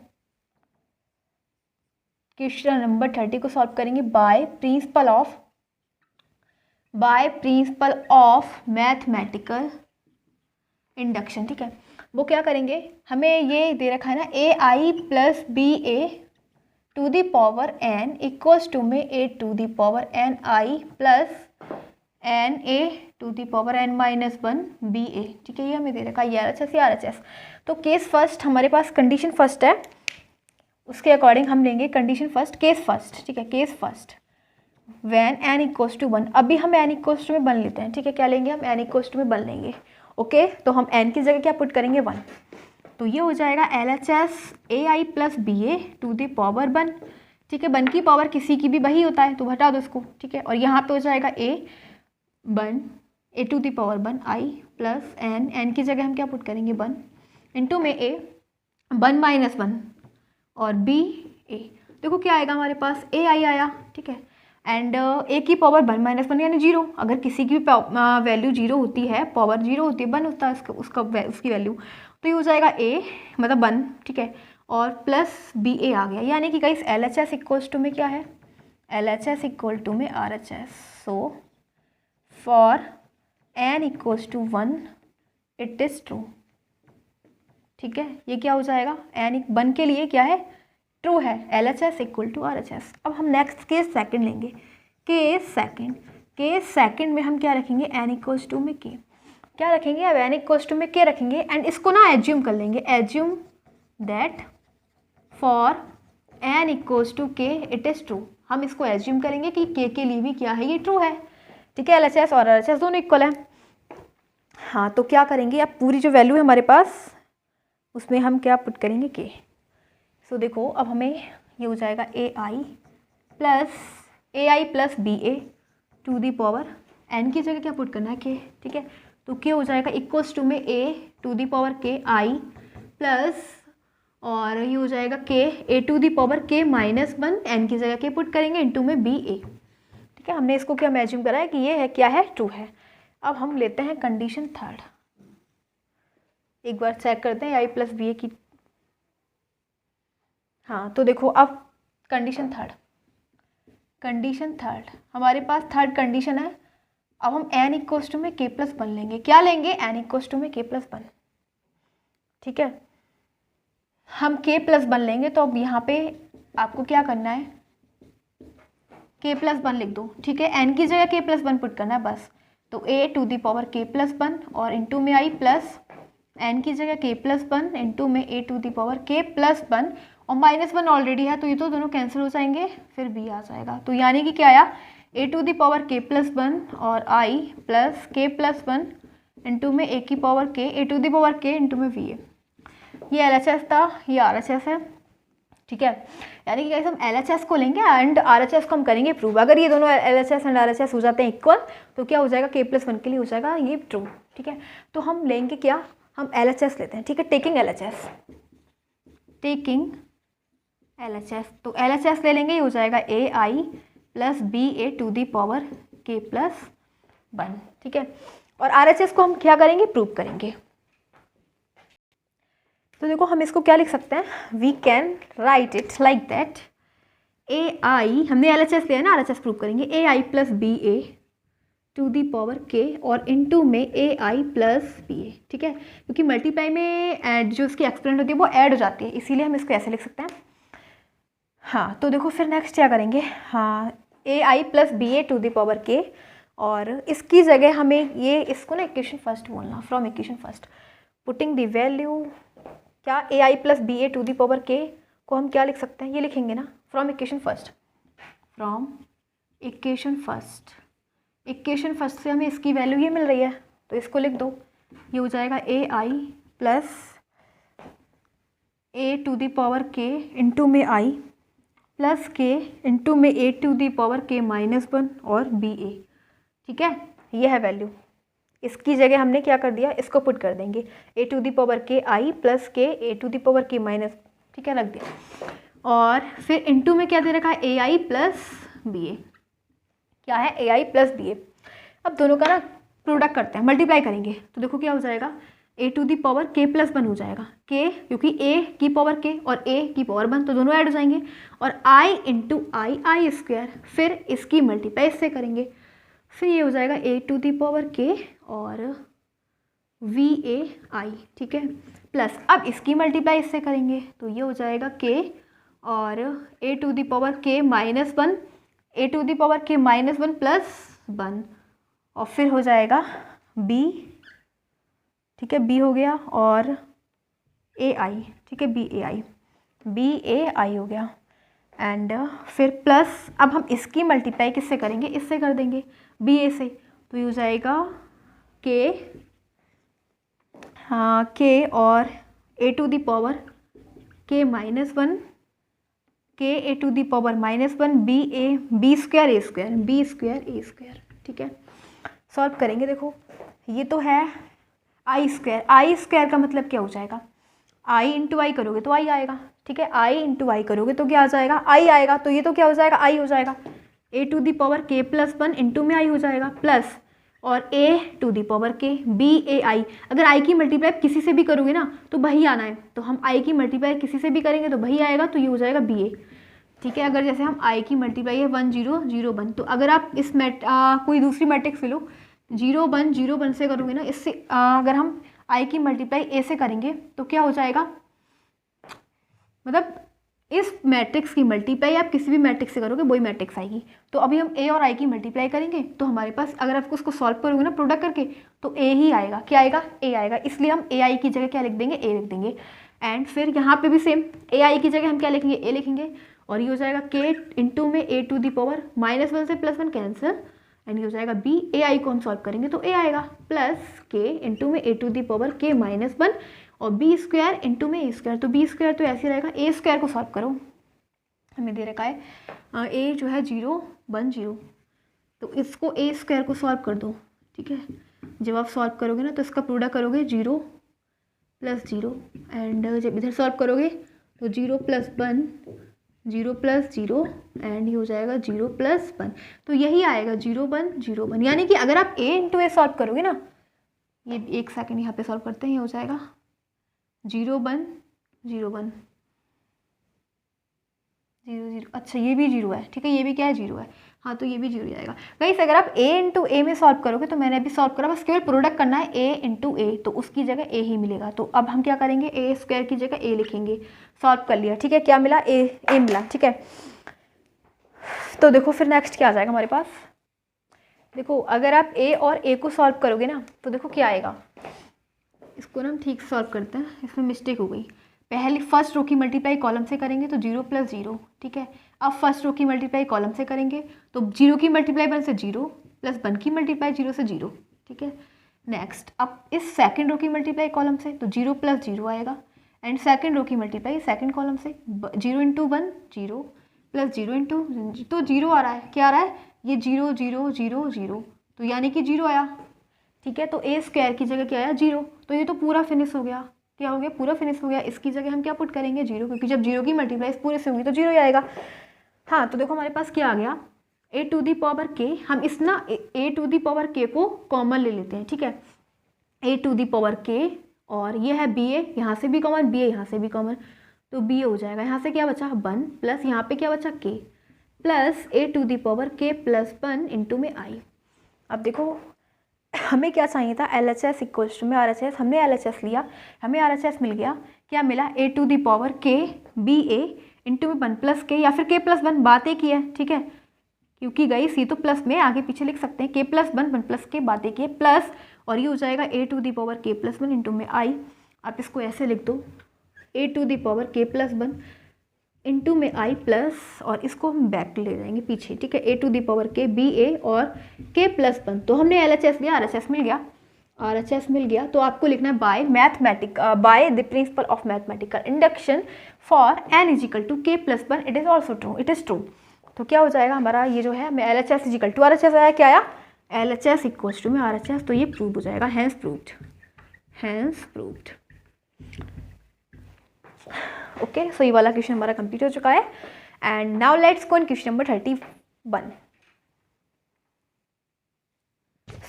क्वेश्चन नंबर 30 को सॉल्व करेंगे by principle of mathematical induction. ठीक है, वो क्या करेंगे, हमें ये दे रखा है ना, A I plus B A to the power N equals to में A to the power N I plus N A to the power N minus 1 B A. ठीक है, ये हमें दे रखा है RHS। तो केस फर्स्ट हमारे पास कंडीशन फर्स्ट है, उसके अकॉर्डिंग हम लेंगे कंडीशन फर्स्ट, केस फर्स्ट। ठीक है, case first when n equals to 1, अभी हम एन इक्वल्स टू में 1 लेते हैं। ठीक है, क्या लेंगे हम, एन इक्वल्स टू में 1 लेंगे। ओके, तो हम n की जगह क्या पुट करेंगे 1, तो ये हो जाएगा LHS A I plus B A to the power 1। ठीक है, 1 की पावर किसी की भी वही होता है तो हटा दो इसको। ठीक है, और यहाँ पे हो जाएगा A to the power 1 I plus n की जगह हम क्या पुट करेंगे 1 इंटू में a 1 माइनस 1 और b a। देखो क्या आएगा हमारे पास, ए आई आया। ठीक है, एंड ए की पावर 1 माइनस 1 यानी 0। अगर किसी की वैल्यू 0 होती है, पावर 0 होती है, 1 होता है उसकी वैल्यू, तो ये हो जाएगा ए मतलब 1, ठीक है, और प्लस बी ए आ गया। यानी कि guys L H S equals to में क्या है, L H S equal to में R H S. So for N equals to 1 it is true, ठीक है। ये क्या हो जाएगा, एन 1 के लिए क्या है, ट्रू है, L H S equal to R H S. अब हम नेक्स्ट केस सेकंड लेंगे, केस सेकंड में हम क्या रखेंगे, एन इक्वल्स टू में के क्या रखेंगे, अब एन इक्वल्स टू में के रखेंगे एंड इसको ना एज्यूम कर लेंगे, assume that for N equals to k it is true. हम इसको एज्यूम करेंगे कि के लिए भी क्या है, ये ट्रू है, ठीक है। एल एच एस और आर एच एस दोनों इक्वल है। हाँ, तो क्या करेंगे, अब पूरी जो वैल्यू है हमारे पास उसमें हम क्या पुट करेंगे, के। सो देखो अब हमें ये हो जाएगा A I plus B A to the power, N की जगह क्या पुट करना है, के, ठीक है। तो के हो जाएगा इक्वल्स टू में ए टू दी पावर के आई प्लस, और ये हो जाएगा के ए टू दी पावर के माइनस 1, एन की जगह के पुट करेंगे इनटू में बी ए, ठीक है। हमने इसको क्या इमेजिन करा है कि ये है क्या है, ट्रू है। अब हम लेते हैं कंडीशन थर्ड, एक बार चेक करते हैं आई प्लस बी ए की। हाँ, तो देखो अब कंडीशन थर्ड हमारे पास थर्ड कंडीशन है। अब हम एन इक्वल्स टू में के प्लस 1 लेंगे, क्या लेंगे, एन इक्वल्स टू में के प्लस 1, ठीक है। हम के प्लस 1 लेंगे तो अब यहाँ पे आपको क्या करना है, के प्लस 1 लिख दो, ठीक है। एन की जगह के प्लस 1 पुट करना है बस। तो ए to the power K plus 1 और इंटू में आई प्लस एन की जगह के प्लस 1 इंटू में A to the power K plus 1 और माइनस 1 ऑलरेडी है तो ये तो दोनों कैंसिल हो जाएंगे, फिर बी आ जाएगा। तो यानी कि क्या आया, ए to the power K plus 1 और आई प्लस के प्लस 1 इंटू में ए की पावर के, A to the power K into में वी ए। ये एल एच एस था, ये आर एच एस है, ठीक है। यानी कि हम एल एच एस को लेंगे एंड आर एच एस को हम करेंगे प्रूव। अगर ये दोनों L H S and are H S हो जाते हैं इक्वल तो क्या हो जाएगा, के प्लस 1 के लिए हो जाएगा ये ट्रू, ठीक है। तो हम लेंगे क्या, हम एल एच एस लेते हैं, ठीक है। टेकिंग एल एच एस, तो एल एच एस ले लेंगे, ये हो जाएगा A I plus B A to the power K plus 1, ठीक है। और आर एच एस को हम क्या करेंगे, प्रूव करेंगे। तो देखो हम इसको क्या लिख सकते हैं, we can write it like that, A I, हमने एल एच एस लिया है ना, आर एच एस प्रूव करेंगे, A I plus B A to the power K और इनटू में ए आई प्लस बी ए, ठीक है। क्योंकि मल्टीप्लाई में ऐड जो इसकी एक्सपोनेंट होती है वो ऐड हो जाती है, इसीलिए हम इसको ऐसे लिख सकते हैं। हाँ, तो देखो फिर नेक्स्ट क्या करेंगे, हाँ, A I plus B A to the power K, और इसकी जगह हमें ये इसको ना इक्वेशन फर्स्ट बोलना, from equation first putting the value, क्या A I plus B A to the power K को हम क्या लिख सकते हैं, ये लिखेंगे ना, फ्रॉम इक्वेशन फर्स्ट से हमें इसकी वैल्यू ये मिल रही है तो इसको लिख दो। ये हो जाएगा A I plus A to the power K into में आई प्लस के इंटू में ए टू दी पावर के माइनस 1 और बी ए, ठीक है। ये है वैल्यू, इसकी जगह हमने क्या कर दिया, इसको पुट कर देंगे, ए टू दी पावर के आई प्लस के ए टू दी पावर के माइनस, ठीक है, रख दिया। और फिर इंटू में क्या दे रखा है, ए आई प्लस बी ए, क्या है, ए आई प्लस बी ए। अब दोनों का ना प्रोडक्ट करते हैं, मल्टीप्लाई करेंगे तो देखो क्या हो जाएगा, A to the power K plus 1 हो जाएगा, के क्योंकि ए की पावर के और ए की पावर 1 तो दोनों ऐड हो जाएंगे, और आई इंटू आई स्क्वायर, फिर इसकी मल्टीप्लाई इससे करेंगे, फिर ये हो जाएगा A to the power K और वी ए आई, ठीक है, प्लस अब इसकी मल्टीप्लाई इससे करेंगे तो ये हो जाएगा के और ए टू दी पावर के minus 1, A to the power के माइनस 1 प्लस 1, और फिर हो जाएगा बी, ठीक है, बी हो गया, और ए आई, ठीक है, बी ए आई हो गया, एंड फिर प्लस अब हम इसकी मल्टीप्लाई किससे करेंगे, इससे कर देंगे, बी ए से, तो ये हो जाएगा के, हाँ, के और ए टू दी पावर के minus 1, K A to the power minus 1 B A, B square A square, B square A square, ठीक है। सॉल्व करेंगे, देखो ये तो है आई स्क्वायर का मतलब क्या हो जाएगा, आई इंटू आई करोगे तो आई आएगा, ठीक है, आई इंटू आई करोगे तो क्या आ जाएगा, आई आएगा, तो ये तो क्या हो जाएगा, आई हो जाएगा, A to the power K plus 1 into में आई हो जाएगा प्लस और ए टू दी पावर के बी ए आई। अगर आई की मल्टीप्लाई किसी से भी करोगे ना तो वही आना है, तो हम आई की मल्टीप्लाई किसी से भी करेंगे तो वही आएगा, तो ये हो जाएगा बी ए। ठीक है, अगर जैसे हम आई की मल्टीप्लाई है 1 0 0 1, तो अगर आप इस कोई दूसरी मैट्रिक्स ले लो 0 1 0 1 से करोगे ना, इससे अगर हम आई की मल्टीप्लाई ए से करेंगे तो क्या हो जाएगा, मतलब इस मैट्रिक्स की मल्टीप्लाई आप किसी भी मैट्रिक्स से करोगे वही मैट्रिक्स आएगी। तो अभी हम ए और आई की मल्टीप्लाई करेंगे तो हमारे पास अगर आप उसको सॉल्व करोगे ना प्रोडक्ट करके तो ए ही आएगा। क्या आएगा, ए आएगा, इसलिए हम ए आई की जगह क्या लिख देंगे, ए लिख देंगे। एंड फिर यहाँ पे भी सेम ए आई की जगह हम क्या लिखेंगे, ए लिखेंगे, और ये हो जाएगा के इंटू में ए टू दी पावर -1 से +1 कैंसिल, एंड ये हो जाएगा बी। ए आई को हम सॉल्व करेंगे तो ए आएगा प्लस के इंटू में A to the power k -1 और बी स्क्वायर इंटू में ए स्क्वायर, तो बी स्क्वायर तो ऐसे रहेगा। ए स्क्वायर को सॉल्व करो, हमें दे रखा है ए जो है 0 1 0, तो इसको ए स्क्वायर को सॉल्व कर दो। ठीक है, जब आप सॉल्व करोगे ना तो इसका प्रोडक्ट करोगे 0 + 0, एंड जब इधर सॉल्व करोगे तो 0 + 1 0 + 0 एंड ये हो जाएगा 0 + 1, तो यही आएगा 0 1 0 1। यानी कि अगर आप ए इंटू ए सॉल्व करोगे ना, ये एक सेकेंड यहाँ पे सॉल्व करते हैं, ये हो जाएगा 0 1 0 1 0 0। अच्छा ये भी 0 है, ठीक है, ये भी क्या है 0 है, हाँ तो ये भी 0 जाएगा। गाइस अगर आप a इंटू ए में सॉल्व करोगे तो मैंने अभी सॉल्व करा, बस केवल प्रोडक्ट करना है a इंटू ए, तो उसकी जगह a ही मिलेगा। तो अब हम क्या करेंगे, ए स्क्वायर की जगह a लिखेंगे। सॉल्व कर लिया, ठीक है, क्या मिला, a मिला। ठीक है, तो देखो फिर नेक्स्ट क्या आ जाएगा हमारे पास। देखो अगर आप a और a को सॉल्व करोगे ना तो देखो क्या आएगा, इसको ना हम ठीक से सॉल्व करते हैं, इसमें मिस्टेक हो गई। पहले फर्स्ट रो की मल्टीप्लाई कॉलम से करेंगे तो 0 + 0, ठीक है। अब फर्स्ट रो की मल्टीप्लाई कॉलम से करेंगे तो 0 की मल्टीप्लाई 1 से 0 + 1 की मल्टीप्लाई 0 से 0, ठीक है। नेक्स्ट अब इस सेकंड रो की मल्टीप्लाई कॉलम से तो 0 + 0 आएगा, एंड सेकंड रो की मल्टीप्लाई सेकंड कॉलम से 0 × 1 0 + 0 × तो 0 आ रहा है, क्या आ रहा है, ये 0 0 0 0, तो यानी कि 0 आया। ठीक है, तो ए स्क्वायर की जगह क्या आया, 0, तो ये तो पूरा फिनिश हो गया। क्या हो गया, पूरा फिनिश हो गया। इसकी जगह हम क्या पुट करेंगे, 0, क्योंकि जब 0 की मल्टीप्लाई इस पूरे से होगी तो 0 ही आएगा। हाँ तो देखो हमारे पास क्या आ गया, ए टू दी पावर के, हम इस ना ए टू दी पावर के को कॉमन ले लेते हैं। ठीक है, A to the power K, और ये है बी ए, यहाँ से भी कॉमन, बी ए यहाँ से भी कॉमन, तो बी ए हो जाएगा। यहाँ से क्या बचा 1 प्लस यहाँ पे क्या बचा के, plus A to the power k +1 into में आई। अब देखो हमें क्या चाहिए था, LHS इक्वल्स टू में RHS, हमने LHS लिया, हमें RHS मिल गया। क्या मिला, ए टू दी पावर के बी ए इंटू में 1 प्लस के, या फिर के +1, बात एक ही है। ठीक है, क्योंकि गई सी तो प्लस में आगे पीछे लिख सकते हैं, के +1 1 प्लस के, बात एक ही है, प्लस, और ये हो जाएगा A to the power k +1 into में आई। आप इसको ऐसे लिख दो, ए to the power k +1 into में आई प्लस, और इसको हम बैक ले जाएंगे पीछे। ठीक है, ए टू दी पावर के बी ए और के +1, तो हमने LHS लिया, RHS मिल गया, RHS मिल गया। तो आपको लिखना है by the principal of mathematical induction for n = k +1 it is also true, it is true. तो क्या हो जाएगा हमारा, ये जो है हमें LHS = RHS आया, क्या आया, LHS इक्वल्स टू में RHS, तो ये प्रूव हो जाएगा, हैंस प्रूव्ड। ओके, सो ये वाला क्वेश्चन हमारा कंप्लीट हो चुका है। And now let's go in question number 31।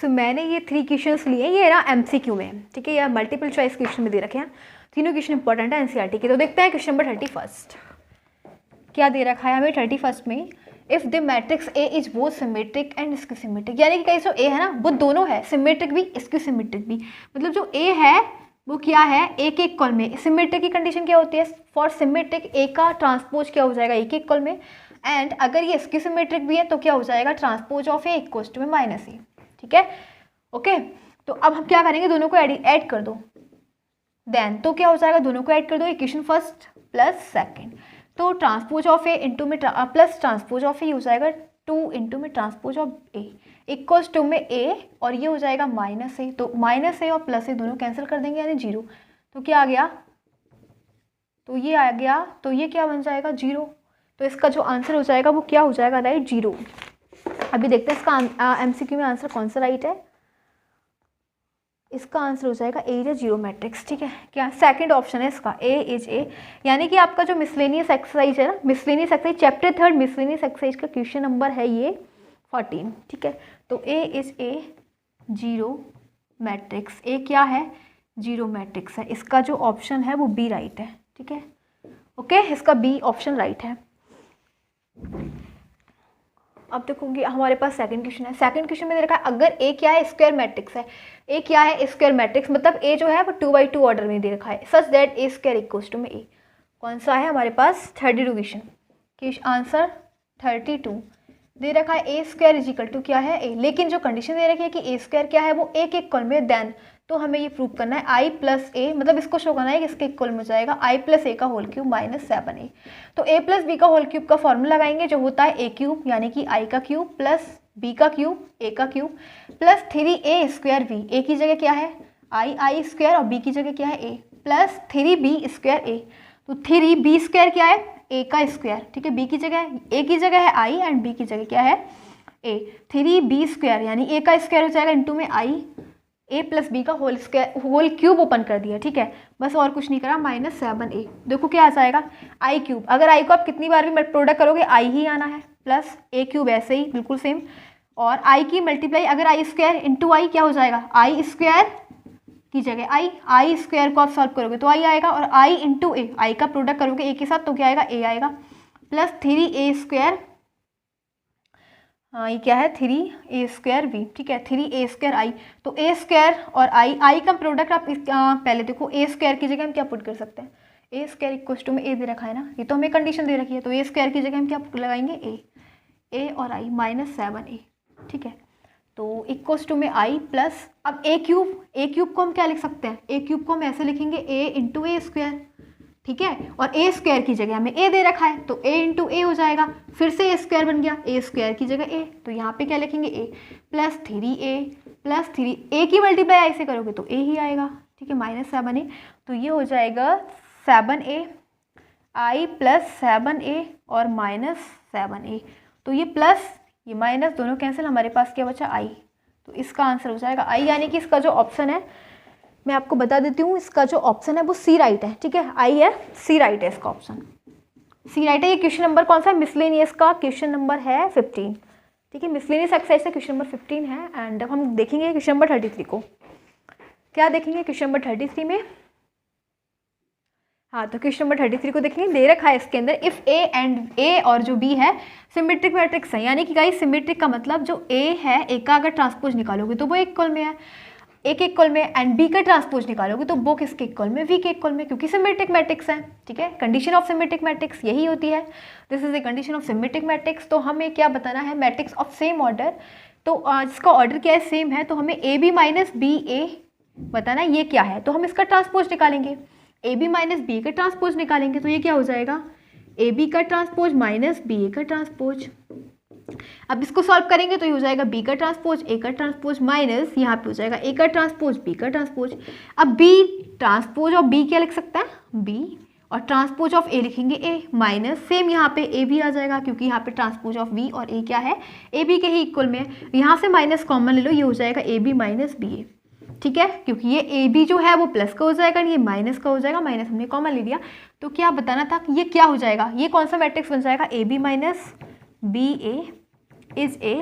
सो मैंने ये 3 क्वेश्चंस लिए, ये ना MCQ में है, ठीक है, या मल्टीपल चॉइस क्वेश्चन में दे रखे हैं, तीनों क्वेश्चन इंपॉर्टेंट है NCERT के। तो देखते हैं क्वेश्चन नंबर 31 क्या दे रखा है हमें। 31 में if the matrix A is both symmetric and skew-symmetric, यानी कि कहीं जो ए है ना वो दोनों है, सिमेट्रिक भी स्क्यू-सिमेट्रिक भी, मतलब जो ए है वो क्या है, एक एक कॉल में। सिमेट्रिक की कंडीशन क्या होती है, फॉर सिमेट्रिक ए का ट्रांसपोज क्या हो जाएगा, एक एक कॉल में, एंड अगर ये स्क्यू सिमेट्रिक भी है तो क्या हो जाएगा, transpose of A equals to में -ए। ठीक है, ओके। तो अब हम क्या करेंगे, दोनों को ऐड कर दो, देन तो क्या हो जाएगा, दोनों को ऐड कर दो, इक्वेशन फर्स्ट प्लस सेकेंड, तो ट्रांसपोज ऑफ ए इंटू में प्लस ट्रांसपोज ऑफ ए हो जाएगा 2 इंटू में transpose of A equals to में ए, और ये हो जाएगा -ए, तो -ए और +a दोनों कैंसिल कर देंगे यानी 0, तो क्या आ गया, तो ये आ गया, तो ये क्या बन जाएगा 0, तो इसका जो आंसर हो जाएगा वो क्या हो जाएगा, राइट 0। अभी देखते हैं इसका MCQ में आंसर कौन सा राइट है। इसका आंसर हो जाएगा ए इज ए जीरो मैट्रिक्स। ठीक है, क्या सेकंड ऑप्शन है इसका, ए इज ए। यानी कि आपका जो मिसलेनियस एक्सरसाइज है ना, miscellaneous exercise chapter 3 miscellaneous exercise का क्वेश्चन नंबर है ये 14। ठीक है, तो ए इज ए जीरो मैट्रिक्स। ए क्या है, जीरो मैट्रिक्स है। इसका जो ऑप्शन है वो बी राइट है। ठीक है, ओके, इसका बी ऑप्शन राइट है। अब देखोगे हमारे पास सेकंड क्वेश्चन है। सेकंड क्वेश्चन में दे रखा है अगर ए क्या है, स्क्वायर मैट्रिक्स है। ए क्या है, स्क्वायर मैट्रिक्स, मतलब ए जो है वो 2x2 ऑर्डर में दे रखा है, such that A square equals to में ए। कौन सा है हमारे पास, 32 क्वेश्चन, आंसर 32 दे रखा है। ए स्क्वायर इज इक्वल टू क्या है, ए। लेकिन जो कंडीशन दे रखी है कि ए स्क्वायर क्या है, वो एक इक्वल में, देन तो हमें ये प्रूव करना है आई प्लस ए, मतलब इसको शो करना है कि इसके इक्वल में जाएगा आई प्लस ए का होल क्यूब माइनस 7a। तो ए प्लस बी का होल क्यूब का फॉर्मूला लगाएंगे जो होता है ए क्यूब, यानी कि आई का क्यूब प्लस बी का क्यूब ए का cube plus 3a square B. A की जगह क्या है आई स्क्वायर और बी की जगह क्या है ए, प्लस 3b स्क्वायर ए। तो 3b स्क्वायर क्या है, ए का स्क्वायर। ठीक है, बी की जगह, ए की जगह है आई एंड बी की जगह क्या है ए। 3b स्क्वायर यानी ए का स्क्वायर हो जाएगा इंटू में आई, ए प्लस बी का whole square, whole cube open कर दिया। ठीक है, बस और कुछ नहीं करा, माइनस 7a। देखो क्या आ जाएगा, आई क्यूब। अगर आई को आप कितनी बार भी प्रोडक्ट करोगे आई ही आना है, प्लस ए क्यूब ऐसे ही बिल्कुल सेम, और आई की मल्टीप्लाई अगर आई स्क्वायर इंटू आई क्या हो जाएगा, आई स्क्वायर की जगह आई स्क्वायर को आप सॉल्व करोगे तो आई आएगा, और आई इंटू ए, आई का प्रोडक्ट करोगे ए के साथ तो क्या आएगा, ए आएगा, प्लस 3a स्क्वायर, हाँ ये क्या है 3a स्क्वायर वी। ठीक है, 3a स्क्वायर आई। तो ए स्क्वायर और आई का प्रोडक्ट आप पहले देखो, ए स्क्वायर की जगह हम क्या पुट कर सकते हैं, ए स्क्वायर इक्वल टू में ए दे रखा है ना, ये तो हमें कंडीशन दे रखी है, तो ए स्क्वायर की जगह हम क्या लगाएंगे, ए और आई माइनस 7a। ठीक है, तो इक्वल्स टू में आई प्लस, अब ए क्यूब को हम क्या लिख सकते हैं, ए क्यूब को हम ऐसे लिखेंगे ए इंटू ए स्क्वायर। ठीक है, और ए स्क्वायर की जगह हमें ए दे रखा है तो ए इंटू ए हो जाएगा, फिर से ए स्क्वायर बन गया, ए स्क्वायर की जगह ए, तो यहाँ पे क्या लिखेंगे ए प्लस 3a प्लस 3a की मल्टीप्लाई आई से करोगे तो ए ही आएगा। ठीक है, माइनस 7a, तो ये हो जाएगा 7a आई प्लस 7a और माइनस 7a। तो ये प्लस ये माइनस दोनों कैंसिल, हमारे पास क्या बचा आई, तो इसका आंसर हो जाएगा आई। यानी कि इसका जो ऑप्शन है, मैं आपको बता देती हूँ, इसका जो ऑप्शन है वो सी राइट है। ठीक है, आई है, सी राइट है, इसका ऑप्शन सी राइट है। ये क्वेश्चन नंबर कौन सा है, मिसलेनियस का क्वेश्चन नंबर है 15। ठीक है, मिसलेनियस एक्सरसाइज का क्वेश्चन नंबर 15 है। एंड अब हम देखेंगे क्वेश्चन नंबर 33 को। क्या देखेंगे क्वेश्चन नंबर 33 में, हाँ तो क्वेश्चन नंबर 33 को देखेंगे। दे रखा है इसके अंदर इफ़ ए एंड ए और जो बी है सिमेट्रिक मैट्रिक्स है, यानी कि गाइस सिमेट्रिक का मतलब जो ए है, ए का अगर ट्रांसपोज निकालोगे तो वो एक इक्वल में है, एक इक्वल में, एंड बी का ट्रांसपोज निकालोगे तो वो किसके इक्वल में, वी के इक्वल में, क्योंकि सिमेट्रिक मैट्रिक्स है। ठीक है, कंडीशन ऑफ सिमेट्रिक मैट्रिक्स यही होती है, this is a condition of symmetric matrix. तो हमें क्या बताना है, मैट्रिक्स ऑफ सेम ऑर्डर, तो जिसका ऑर्डर क्या है, सेम है, तो हमें ए बी माइनस बी ए बताना है ये क्या है, तो हम इसका ट्रांसपोज निकालेंगे, ए बी माइनस बी का ट्रांसपोज निकालेंगे तो ये क्या हो जाएगा, ए बी का ट्रांसपोज माइनस बी ए का ट्रांसपोज। अब इसको सॉल्व करेंगे तो ये हो जाएगा बी का ट्रांसपोज ए का ट्रांसपोज माइनस यहाँ पे हो जाएगा ए का ट्रांसपोज बी का ट्रांसपोज। अब बी ट्रांसपोज ऑफ बी क्या लिख सकता है, बी, और ट्रांसपोज ऑफ ए लिखेंगे ए, माइनस सेम यहाँ पे ए भी आ जाएगा क्योंकि यहाँ पे ट्रांसपोज ऑफ बी और ए क्या है, ए बी के ही इक्वल में है। यहाँ से माइनस कॉमन ले लो, ये हो जाएगा A B minus B A. ठीक है, क्योंकि ये ए बी जो है वो प्लस का हो जाएगा, ये माइनस का हो जाएगा, माइनस हमने कॉमन ले लिया। तो क्या बताना था कि ये क्या हो जाएगा, ये कौन सा मैट्रिक्स बन जाएगा, A B minus B A is A,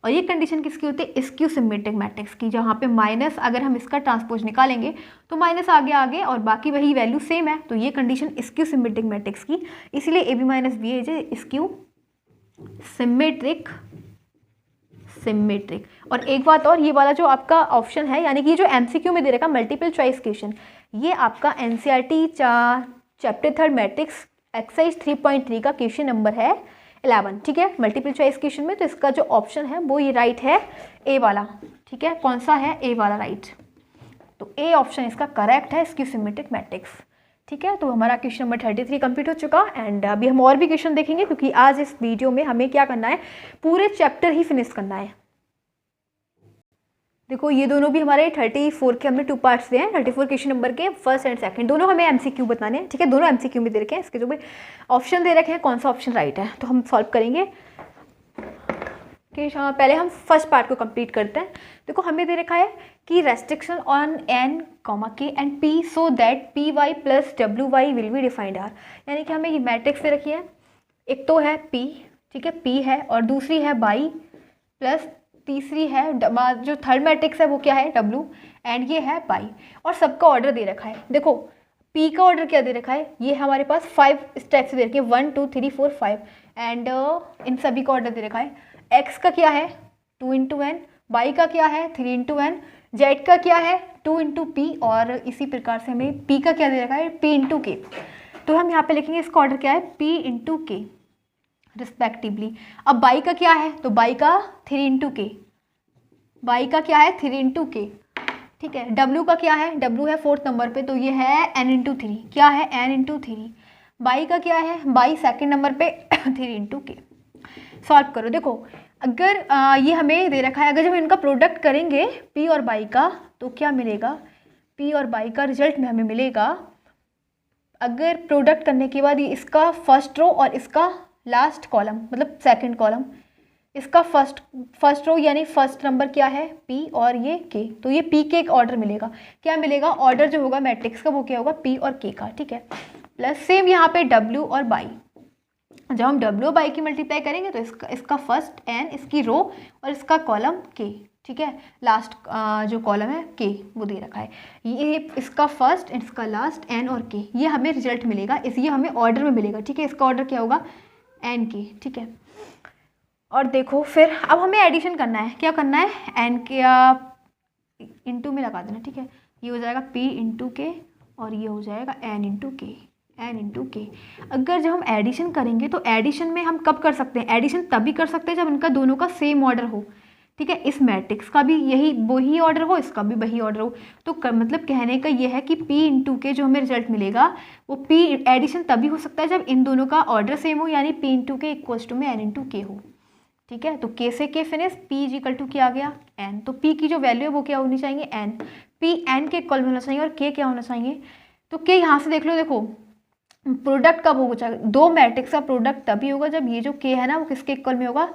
और ये कंडीशन किसकी होती है, स्क्यू सिमेट्रिक मैट्रिक्स की, जहाँ पे माइनस अगर हम इसका ट्रांसपोज निकालेंगे तो माइनस आगे आगे और बाकी वही वैल्यू सेम है, तो ये कंडीशन स्क्यू सिमेट्रिक मैट्रिक्स की, इसलिए A B minus B is skew symmetric. और एक बात और, ये वाला जो आपका ऑप्शन है, यानी कि जो एमसीक्यू में दे रखा मल्टीपल चॉइस क्वेश्चन, ये आपका एनसीईआरटी चैप्टर 3 मैट्रिक्स एक्सरसाइज 3.3 का क्वेश्चन नंबर है 11। ठीक है, मल्टीपल चॉइस क्वेश्चन में, तो इसका जो ऑप्शन है वो ये राइट है, ए वाला। ठीक है, कौन सा है, ए वाला राइट, तो ए ऑप्शन इसका करेक्ट है, स्क्यू सिमेट्रिक मैट्रिक्स। ठीक है, तो हमारा क्वेश्चन नंबर 33 कंप्लीट हो चुका, एंड अभी हम और भी क्वेश्चन देखेंगे क्योंकि आज इस वीडियो में हमें क्या करना है, पूरे चैप्टर ही फिनिश करना है। देखो ये दोनों भी हमारे 34 के हमने 2 पार्ट्स दिए हैं, 34 क्वेश्चन नंबर के फर्स्ट एंड सेकंड, दोनों हमें एमसीक्यू बताने हैं। ठीक है, दोनों एमसीक्यू में दे रखे हैं, इसके जो भी ऑप्शन दे रखे हैं कौन सा ऑप्शन राइट है, तो हम सॉल्व करेंगे। कि पहले हम फर्स्ट पार्ट को कंप्लीट करते हैं। देखो हमें दे रखा है कि restriction on N comma K and P so that P Y plus W Y will be defined R, यानी कि हमें ये मैट्रिक्स दे रखी है, एक तो है पी, ठीक है पी है, और दूसरी है बाई प्लस तीसरी है जो थर्ड मैट्रिक्स है वो क्या है डब्ल्यू, एंड ये है बाई, और सबका ऑर्डर दे रखा है। देखो पी का ऑर्डर क्या दे रखा है, ये हमारे पास 5 स्टेप्स दे रखे हैं, 1 2 3 4 5, एंड इन सभी का ऑर्डर दे रखा है। एक्स का क्या है 2 इंटू एन, वाई का क्या है 3 इंटू एन, जेड का क्या है 2 इंटू पी, और इसी प्रकार से हमें पी का क्या दे रखा है पी इंटू के। तो हम यहाँ पे लिखेंगे इसका ऑर्डर क्या है पी इंटू के रिस्पेक्टिवली। अब बाई का क्या है, तो बाई का 3 इंटू के, बाई का क्या है 3 इंटू के, ठीक है। डब्ल्यू का क्या है, डब्ल्यू है 4th नंबर पे, तो ये है एन इंटू 3, क्या है एन इंटू 3। बाई का क्या है, बाई 2nd नंबर पे 3 इंटू के। सॉल्व करो, देखो अगर ये हमें दे रखा है, अगर जब इनका प्रोडक्ट करेंगे पी और बाई का तो क्या मिलेगा, पी और बाई का रिजल्ट में हमें मिलेगा, अगर प्रोडक्ट करने के बाद ये इसका फर्स्ट रो और इसका लास्ट कॉलम मतलब 2nd कॉलम, इसका फर्स्ट रो यानी फर्स्ट नंबर क्या है पी और ये के, तो ये पी के एक ऑर्डर मिलेगा, क्या मिलेगा ऑर्डर जो होगा मैट्रिक्स का वो क्या होगा पी और के का, ठीक है। प्लस सेम यहाँ पे डब्ल्यू और बाई, जब हम डब्ल्यू बाई की मल्टीप्लाई करेंगे तो इसका फर्स्ट एन, इसकी रो और इसका कॉलम के, ठीक है। लास्ट जो कॉलम है के वो दे रखा है, ये इसका फर्स्ट इसका लास्ट एन और के, ये हमें रिजल्ट मिलेगा, ये हमें ऑर्डर में मिलेगा, ठीक है। इसका ऑर्डर क्या होगा एन के, ठीक है। और देखो फिर अब हमें एडिशन करना है, क्या करना है एन के इंटू में लगा देना, ठीक है। ये हो जाएगा पी इंटू के और ये हो जाएगा एन इंटू के, एन इंटू के। अगर जब हम एडिशन करेंगे तो एडिशन में हम कब कर सकते हैं, एडिशन तभी कर सकते हैं जब इनका दोनों का सेम ऑर्डर हो, ठीक है। इस मैट्रिक्स का भी यही वही ऑर्डर हो, इसका भी वही ऑर्डर हो, तो मतलब कहने का ये है कि P इंटू के जो हमें रिजल्ट मिलेगा वो P एडिशन तभी हो सकता है जब इन दोनों का ऑर्डर सेम हो, यानी P इंटू के इक्वल्स टू में N इंटू के हो, ठीक है। तो K से K finish, P is equal to क्या आ गया N, तो P की जो वैल्यू है वो क्या होनी चाहिए N, P N के इक्वल में होना चाहिए और K क्या होना चाहिए, तो K यहाँ से देख लो, देखो प्रोडक्ट कब होगा, दो मैट्रिक्स का प्रोडक्ट तभी होगा जब ये जो K है ना वो किसके इक्वल में होगा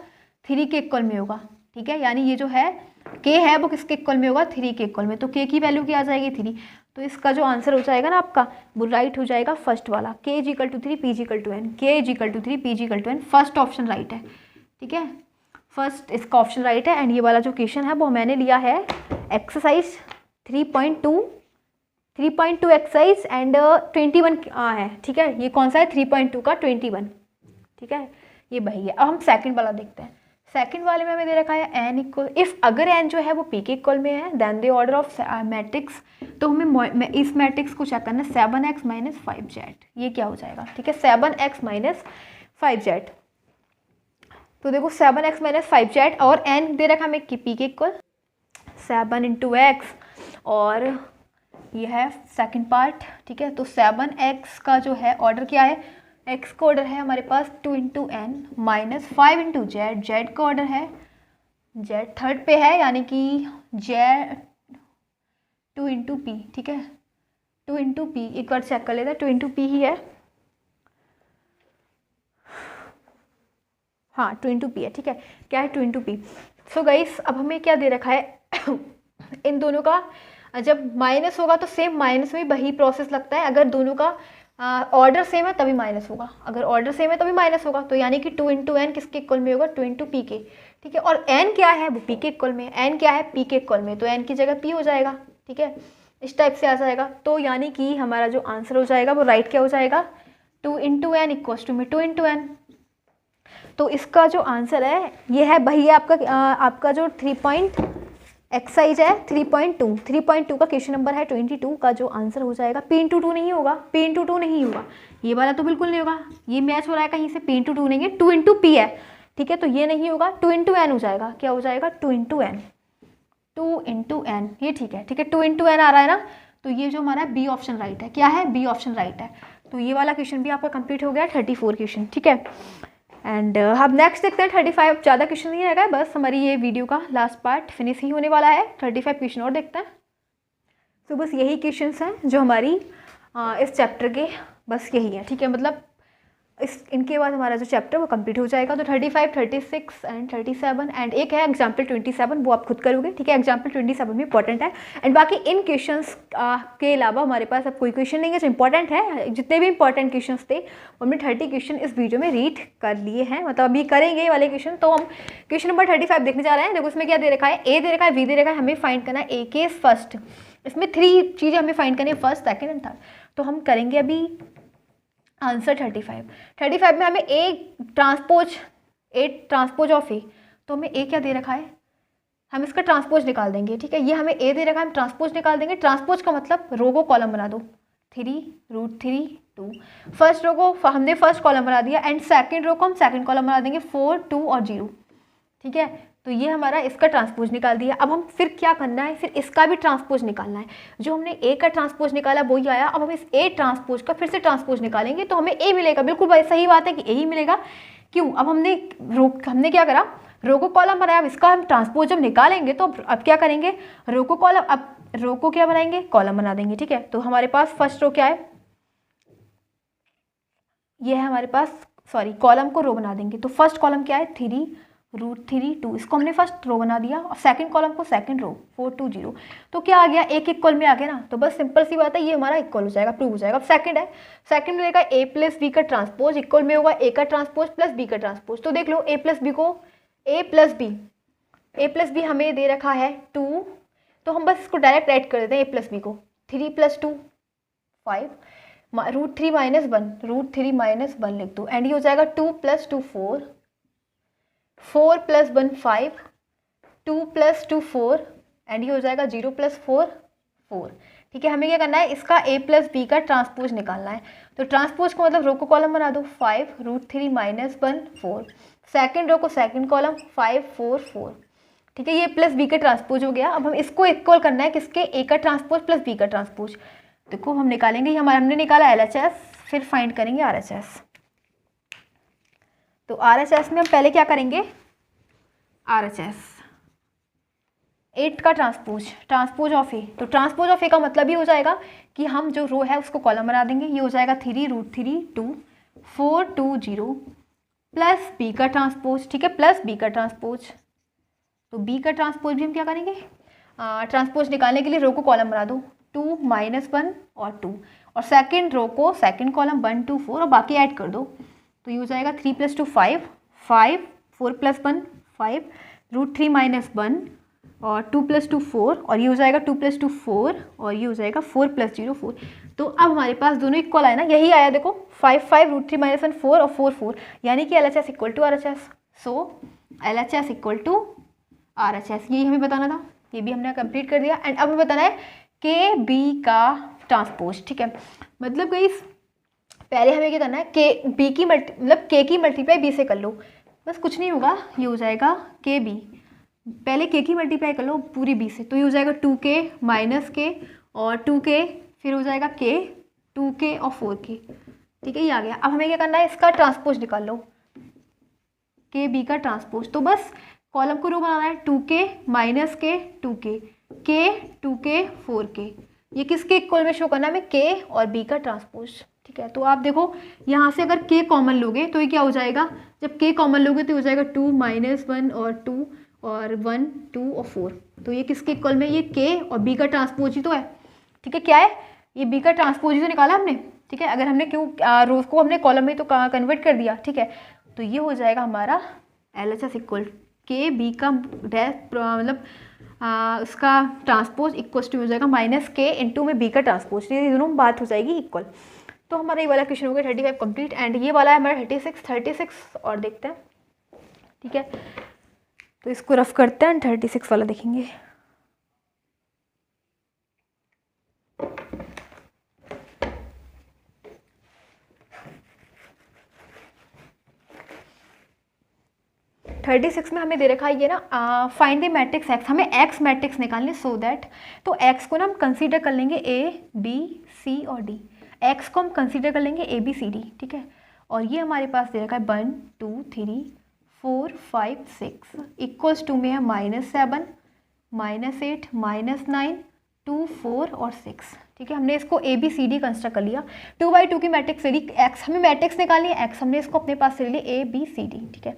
3 के इक्वल में होगा, ठीक है। यानी ये जो है K है वो किसके इक्वल में होगा 3 के इक्वल में, तो K की वैल्यू क्या आ जाएगी 3, तो इसका जो आंसर हो जाएगा ना आपका वो राइट हो जाएगा फर्स्ट वाला, K is equal to 3 P is equal to N, K is equal to 3 P is equal to N, first option right है, ठीक है। फर्स्ट इसका ऑप्शन राइट है। एंड ये वाला जो क्वेश्चन है वो मैंने लिया है एक्सरसाइज 3.2 एक्सरसाइज एंड 21 है, ठीक है। ये कौन सा है 3.2 का 21, ठीक है, ये वही है। अब हम सेकंड वाला देखते हैं। सेकंड वाले में हमें दे रखा है एन इक्वल, इफ अगर एन जो है वो पी के इक्वल में है then the order of matrix, तो हमें इस मैट्रिक्स को चेक करना है 7x माइनस 5z, ये क्या हो जाएगा, ठीक है 7x माइनस 5z। तो देखो 7x माइनस 5z और n दे रखा है हमें पी के इक्वल 7 इंटू एक्स, और ये है सेकंड पार्ट, ठीक है। तो 7x का जो है ऑर्डर क्या है, x का ऑर्डर है हमारे पास 2 into N minus 5 into Z, Z का ऑर्डर है जेड थर्ड पे है यानी कि जेड 2 इंटू पी, ठीक है 2 इंटू पी, एक बार चेक कर लेते हैं 2 इंटू पी ही है, हाँ 2 इंटू पी है, ठीक है। क्या है 2 इंटू पी। सो गाइस अब हमें क्या दे रखा है इन दोनों का जब माइनस होगा तो सेम माइनस में वही प्रोसेस लगता है, अगर दोनों का ऑर्डर सेम है तभी माइनस होगा, अगर ऑर्डर सेम है तभी माइनस होगा, तो यानी कि 2 इंटू एन किसके इक्वल में होगा 2 इंटू पी के, ठीक है। और एन क्या है वो पी के इक्वल में, एन क्या है पी के इक्वल में, तो एन की जगह पी हो जाएगा, ठीक है, इस टाइप से आ जाएगा। तो यानी कि हमारा जो आंसर हो जाएगा वो राइट क्या हो जाएगा 2 इंटू एन इक्वल्स टू में 2 इंटू एन। तो इसका जो आंसर है ये है वही है आपका जो 3 एक्सरसाइज है 3.2 का क्वेश्चन नंबर है 22 का जो आंसर हो जाएगा P इंटू 2 नहीं होगा, P इंटू 2 नहीं होगा, ये वाला तो बिल्कुल नहीं होगा, ये मैच हो रहा है कहीं से, P इंटू 2 नहीं है 2 इंटू पी है, ठीक है, तो ये नहीं होगा 2 इंटू एन हो जाएगा, क्या हो जाएगा 2 इंटू एन, 2 इंटू एन, ये ठीक है, ठीक है 2 इंटू एन आ रहा है ना, तो ये जो हमारा बी ऑप्शन राइट है, क्या है बी ऑप्शन राइट है। तो ये वाला क्वेश्चन भी आपका कंप्लीट हो गया 34 क्वेश्चन, ठीक है। एंड हम नेक्स्ट देखते हैं 35, ज़्यादा क्वेश्चन नहीं रहेगा, बस हमारी ये वीडियो का लास्ट पार्ट फिनिश ही होने वाला है, 35 क्वेश्चन और देखते हैं। तो बस यही क्वेश्चंस हैं जो हमारी इस चैप्टर के बस यही है, ठीक है, मतलब इनके बाद हमारा जो चैप्टर वो कंप्लीट हो जाएगा। तो 35, 36 एंड 37 एंड एक है एग्जाम्पल 27, वो आप खुद करोगे, ठीक है। एग्जाम्पल 27 भी इंपॉर्टेंट है। एंड बाकी इन क्वेश्चंस के अलावा हमारे पास अब कोई क्वेश्चन नहीं है जो इंपॉर्टेंट है। जितने भी इंपॉर्टेंट क्वेश्चन थे वो हमने 30 क्वेश्चन इस वीडियो में रीड कर लिए हैं, मतलब अभी करेंगे ये वाले क्वेश्चन। तो हम क्वेश्चन नंबर 35 देखने जा रहे हैं। देखो इसमें क्या दे रखा है, ए दे रखा है, बी दे रखा है, हमें फाइंड करना है ए के फर्स्ट। इसमें 3 चीज़ें हमें फाइंड करनी है, फर्स्ट, सेकेंड एंड थर्ड। तो हम करेंगे अभी आंसर 35 में हमें ए ट्रांसपोज ऑफ ए। तो हमें ए क्या दे रखा है, हम इसका ट्रांसपोज निकाल देंगे, ठीक है। ये हमें ए दे रखा है, हम ट्रांसपोज निकाल देंगे। ट्रांसपोज का मतलब रो को कॉलम बना दो, 3√3 2। फर्स्ट रो को हमने फर्स्ट कॉलम बना दिया एंड सेकंड रो को हम सेकंड कॉलम बना देंगे, 4 2 और 0, ठीक है। तो ये हमारा इसका ट्रांसपोज निकाल दिया। अब हम फिर क्या करना है, फिर इसका भी ट्रांसपोज निकालना है। जो हमने ए का ट्रांसपोज निकाला वही आया, अब हम इस ए ट्रांसपोज का फिर से ट्रांसपोज निकालेंगे तो हमें ए मिलेगा। बिल्कुल भाई सही बात है कि ए ही मिलेगा। क्यों, अब हमने क्या करा, रो को कॉलम बनाया। अब इसका हम ट्रांसपोज जब निकालेंगे तो अब क्या करेंगे, रो को कॉलम, अब रो को क्या बनाएंगे, कॉलम बना देंगे, ठीक है। तो हमारे पास फर्स्ट रो क्या है, ये है हमारे पास, सॉरी कॉलम को रो बना देंगे। तो फर्स्ट कॉलम क्या है, 3√3 2, इसको हमने फर्स्ट रो बना दिया और सेकंड कॉलम को सेकंड रो, 4 2 0। तो क्या आ गया, एक इक्वल में आ गया ना। तो बस सिंपल सी बात है, ये हमारा इक्वल हो जाएगा, प्रूव हो जाएगा। अब सेकंड है, सेकंड में रहेगा ए प्लस बी का ट्रांसपोज इक्वल में होगा ए का ट्रांसपोज प्लस बी का ट्रांसपोज। तो देख लो ए प्लस बी हमें दे रखा है 2, तो हम बस इसको डायरेक्ट राइट कर देते हैं ए प्लस बी को। 3 + 2 5, √3 - 1 लिख दो एंड ये हो जाएगा 2 + 2 4, 4 + 1 5, 2 + 2 4 एंड ये हो जाएगा 0 + 4 4, ठीक है। हमें क्या करना है, इसका a प्लस बी का ट्रांसपोज निकालना है। तो ट्रांसपोज को मतलब रो को कॉलम बना दो, 5 √3 - 1 4, सेकंड रो को सेकंड कॉलम 5 4 4, ठीक है। ये प्लस बी का ट्रांसपोज हो गया। अब हम इसको इक्वल करना है किसके, ए का ट्रांसपोज प्लस बी का ट्रांसपोज। देखो हम निकालेंगे, हमारा हमने निकाला LHS, फिर फाइंड करेंगे RHS। तो RHS में हम पहले क्या करेंगे, RHS 8 का ट्रांसपोज ऑफ ए। तो ट्रांसपोज ऑफ ए का मतलब ये हो जाएगा कि हम जो रो है उसको कॉलम बना देंगे। ये हो जाएगा 3√3 2 4 2 0 प्लस बी का ट्रांसपोज, ठीक है, प्लस बी का ट्रांसपोज। तो बी का ट्रांसपोज भी हम क्या करेंगे, ट्रांसपोज निकालने के लिए रो को कॉलम बना दो, 2 - 1 और 2, और सेकंड रो को सेकंड कॉलम 1 2 4 और बाकी ऐड कर दो। तो ये हो जाएगा 3 + 2 5 5, 4 + 1 5, √3 - 1 और 2 + 2 4, और ये हो जाएगा 2 + 2 4 और ये हो जाएगा 4 + 0 4। तो अब हमारे पास दोनों इक्वल आए ना, यही आया देखो, 5 5 √3 - 1 4 और 4 4, यानी कि LHS = RHS। सो LHS = RHS, यही हमें बताना था, ये भी हमने कंप्लीट कर दिया। एंड अब हमें बताना है के बी का ट्रांसपोज, ठीक है। मतलब गाइस पहले हमें क्या करना है, के बी की मतलब के की मल्टीप्लाई बी से कर लो, बस कुछ नहीं होगा। ये हो जाएगा के बी, पहले के की मल्टीप्लाई कर लो पूरी बी से, तो ये हो जाएगा 2k - k और 2k, फिर हो जाएगा k 2k और 4k, ठीक है, ये आ गया। अब हमें क्या करना है, इसका ट्रांसपोज निकाल लो, के बी का ट्रांसपोज। तो बस कॉलम को रो बनाना है, 2k - k 2k, k 2k 4k, ये किसके इक्वल में शो करना है हमें, k और b का ट्रांसपोज, ठीक है। तो आप देखो यहाँ से अगर k कॉमन लोगे तो ये क्या हो जाएगा, जब k कॉमन लोगे तो हो जाएगा 2 - 1 और 2 और 1 2 और 4। तो ये किसके इक्वल में, ये k और b का ट्रांसपोज ही तो है, ठीक है। क्या है, ये b का ट्रांसपोज ही तो निकाला हमने, ठीक है। अगर हमने क्यों रोज को हमने कॉलम में तो कन्वर्ट कर दिया, ठीक है। तो ये हो जाएगा हमारा LHS = के बी का मतलब उसका ट्रांसपोज इक्वल टू हो जाएगा -k इंटू में बी का ट्रांसपोज, ये दोनों बात हो जाएगी इक्वल। तो हमारा ये वाला क्वेश्चन हो गया 35 कंप्लीट। एंड ये वाला है हमारा 36 और देखते हैं, ठीक है। तो इसको रफ करते हैं, 36 वाला देखेंगे। (36) में हमें दे रखा है ये ना, फाइंड द मैट्रिक्स x, हमें x मैट्रिक्स निकालनी, सो दैट, तो x को ना हम कंसीडर कर लेंगे A B C और D, x को हम कंसीडर कर लेंगे A B C D, ठीक है। और ये हमारे पास दे रखा है 1 2 3 4 5 6 इक्वल्स टू में है -7 -8 -9 2 4 और 6, ठीक है, हमने इसको A B C D construct कर लिया। 2x2 की मैट्रिक्स ले ली, एक्स हमें मैट्रिक्स निकालनी है, एक्स हमने इसको अपने पास से ले ली ए बी सी डी। ठीक है,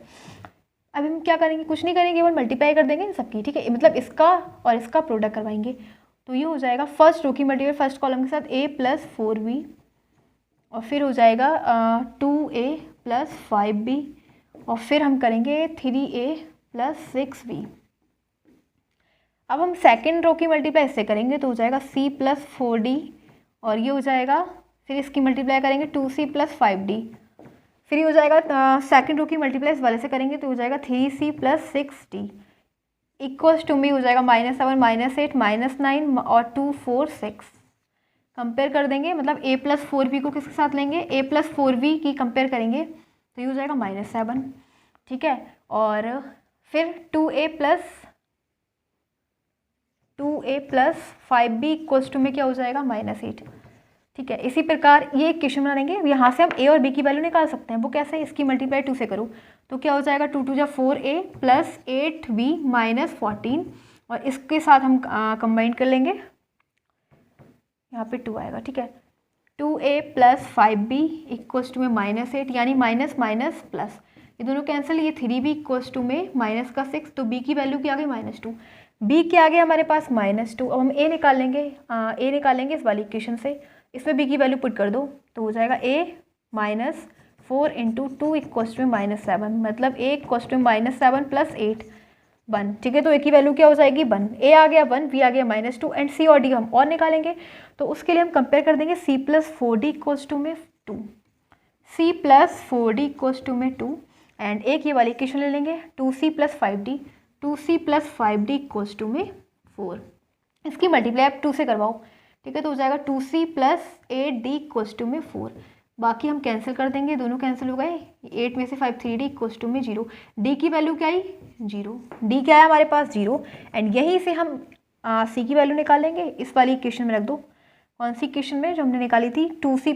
अब हम क्या करेंगे, कुछ नहीं करेंगे, केवल मल्टीप्लाई कर देंगे सबकी। ठीक है, मतलब इसका और इसका प्रोडक्ट करवाएंगे। तो ये हो जाएगा फर्स्ट रो की मल्टीप्लाई फर्स्ट कॉलम के साथ a + 4b, और फिर हो जाएगा 2a + 5b, और फिर हम करेंगे 3a + 6b। अब हम सेकेंड रो की मल्टीप्लाई इससे करेंगे तो हो जाएगा c + 4d, और ये हो जाएगा, फिर इसकी मल्टीप्लाई करेंगे 2c + 5d, फिर ये हो जाएगा सेकेंड रो की मल्टीप्लाई इस वाले से करेंगे तो हो जाएगा 3c + 6d इक्वल्स टू में हो जाएगा -7 -8 -9 और 2 4 6। कंपेयर कर देंगे, मतलब a + 4b को किसके साथ लेंगे, a + 4b की कंपेयर करेंगे तो ये हो जाएगा -7। ठीक है, और फिर 2a + 5b इक्वल्स टू में क्या हो जाएगा -8। ठीक है, इसी प्रकार ये इक्वेशन बना लेंगे। यहाँ से हम a और b की वैल्यू निकाल सकते हैं, वो कैसे, इसकी मल्टीप्लाई 2 से करो तो क्या हो जाएगा 2 × 2 = 4a + 8b - 14, और इसके साथ हम कंबाइन कर लेंगे, यहाँ पे 2 आएगा। ठीक है, 2a + 5b इक्वल्स टू में -8, यानी माइनस माइनस प्लस, ये दोनों कैंसिल, ये 3b इक्वल्स टू में -6, तो b की वैल्यू क्या आ गई -2, b क्या आ गया हमारे पास -2। अब हम a निकाल लेंगे इस वाली इक्वेशन से, इसमें b की वैल्यू पुट कर दो तो हो जाएगा a - 4 × 2 इक्वल्स टू में -7, मतलब a इक्वल्स टू में -7 + 8 1। ठीक है, तो a की वैल्यू क्या हो जाएगी 1, a आ गया 1, b आ गया -2, एंड c और d हम और निकालेंगे। तो उसके लिए हम कंपेयर कर देंगे c + 4d इक्वल्स टू में 2, c + 4d इक्वल्स टू में 2, एंड एक ये वाली इक्वेशन ले लेंगे 2c + 5d, 2c + 5d equals to में 4। इसकी मल्टीप्लाई आप 2 से करवाओ। ठीक है, तो हो जाएगा 2c + 8d इक्वल्स टू में 4। बाकी हम कैंसिल कर देंगे, दोनों कैंसिल हो गए, 8 में से 5 3d इक्वल्स टू में 0, d की वैल्यू क्या आई 0, d क्या है हमारे पास 0, एंड यहीं से हम c की वैल्यू निकालेंगे, इस वाली इक्वेशन में रख दो। कौन सी इक्वेशन में जो हमने निकाली थी, 2c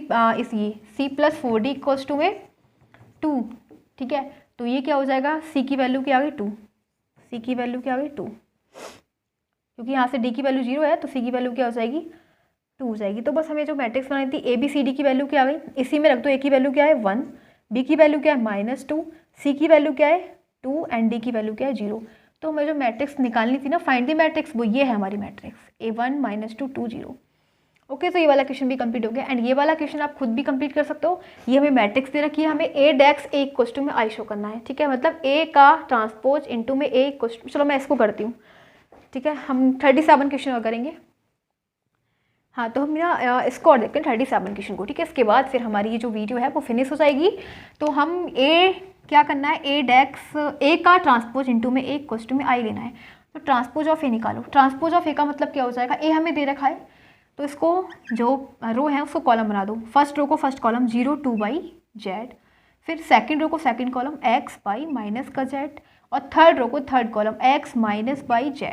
c + 4d equals to में 2। ठीक है, तो ये क्या हो जाएगा, c की वैल्यू क्या आ गई 2, c की वैल्यू क्या आ गई 2, क्योंकि यहाँ से d की वैल्यू 0 है तो c की वैल्यू क्या हो जाएगी 2 हो जाएगी। तो बस हमें जो मैट्रिक्स बनाई थी ए बी सी डी की वैल्यू क्या आ गई, इसी में रख दो। a की वैल्यू क्या है 1, b की वैल्यू क्या है -2, c की वैल्यू क्या है 2, एंड d की वैल्यू क्या है 0। तो हमें जो मैट्रिक्स निकालनी थी ना, फाइंड द मैट्रिक्स, वो ये है हमारी मैट्रिक्स a1 -2 2 0। ओके, तो ये वाला क्वेश्चन भी कंप्लीट हो गया, एंड ये वाला क्वेश्चन आप खुद भी कंप्लीट कर सकते हो। ये हमें मैट्रिक्स दे रखी है, हमें a dash a equals to में i शो करना है। ठीक है, मतलब a का ट्रांसपोज इनटू में a इक्वल्स टू, चलो मैं इसको करती हूँ। ठीक है, हम 37 क्वेश्चन और करेंगे। हाँ, तो हम ना इसको और देखते हैं 37 क्वेश्चन को। ठीक है, इसके बाद फिर हमारी ये जो वीडियो है वो फिनिश हो जाएगी। तो हम a क्या करना है, a डेक्स a का ट्रांसपोज इनटू में a इक्वल्स टू में i लेना है। तो ट्रांसपोज ऑफ a निकालो। ट्रांसपोज ऑफ a का मतलब क्या हो जाएगा, a हमें दे रखा है तो इसको जो रो है उसको कॉलम बना दो। फर्स्ट रो को फर्स्ट कॉलम 0 2 by z, फिर सेकंड रो को second column x by minus का z, और थर्ड रो को third column x minus by z।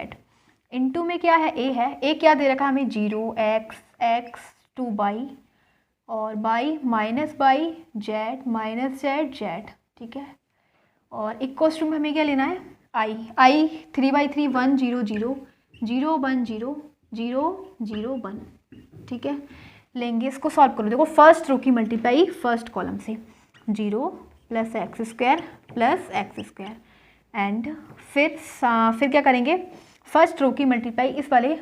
Into में क्या है, a है, a क्या दे रखा है हमें 0 x 2 बाई, और by minus by z minus z। ठीक है, और इक्वल्स टू में हमें क्या लेना है i 3/3 1 0 0 0 1 0 0 0 1। ठीक है, लेंगे, इसको सॉल्व करो। देखो फर्स्ट रो की मल्टीप्लाई फर्स्ट कॉलम से 0 + x² एंड फिर क्या करेंगे, फर्स्ट रो की मल्टीप्लाई इस वाले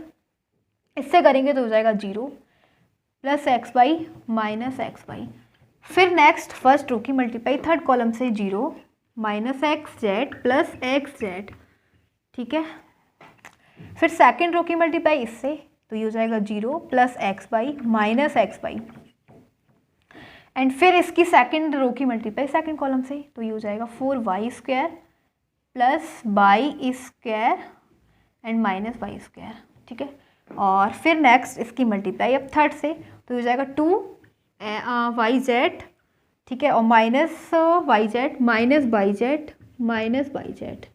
इससे करेंगे तो हो जाएगा 0 + x/- x/। फिर नेक्स्ट फर्स्ट रो की मल्टीप्लाई थर्ड कॉलम से 0 -xz + xz। ठीक है, फिर सेकंड रो की मल्टीप्लाई इससे तो ये हो जाएगा 0 + x/- x/। एंड फिर इसकी सेकंड रो की मल्टीप्लाई सेकंड कॉलम से तो ये हो जाएगा 4y² + y² एंड -y²। ठीक है, और फिर नेक्स्ट इसकी मल्टीप्लाई अब थर्ड से तो हो जाएगा 2yz। ठीक है, और -yz -yz।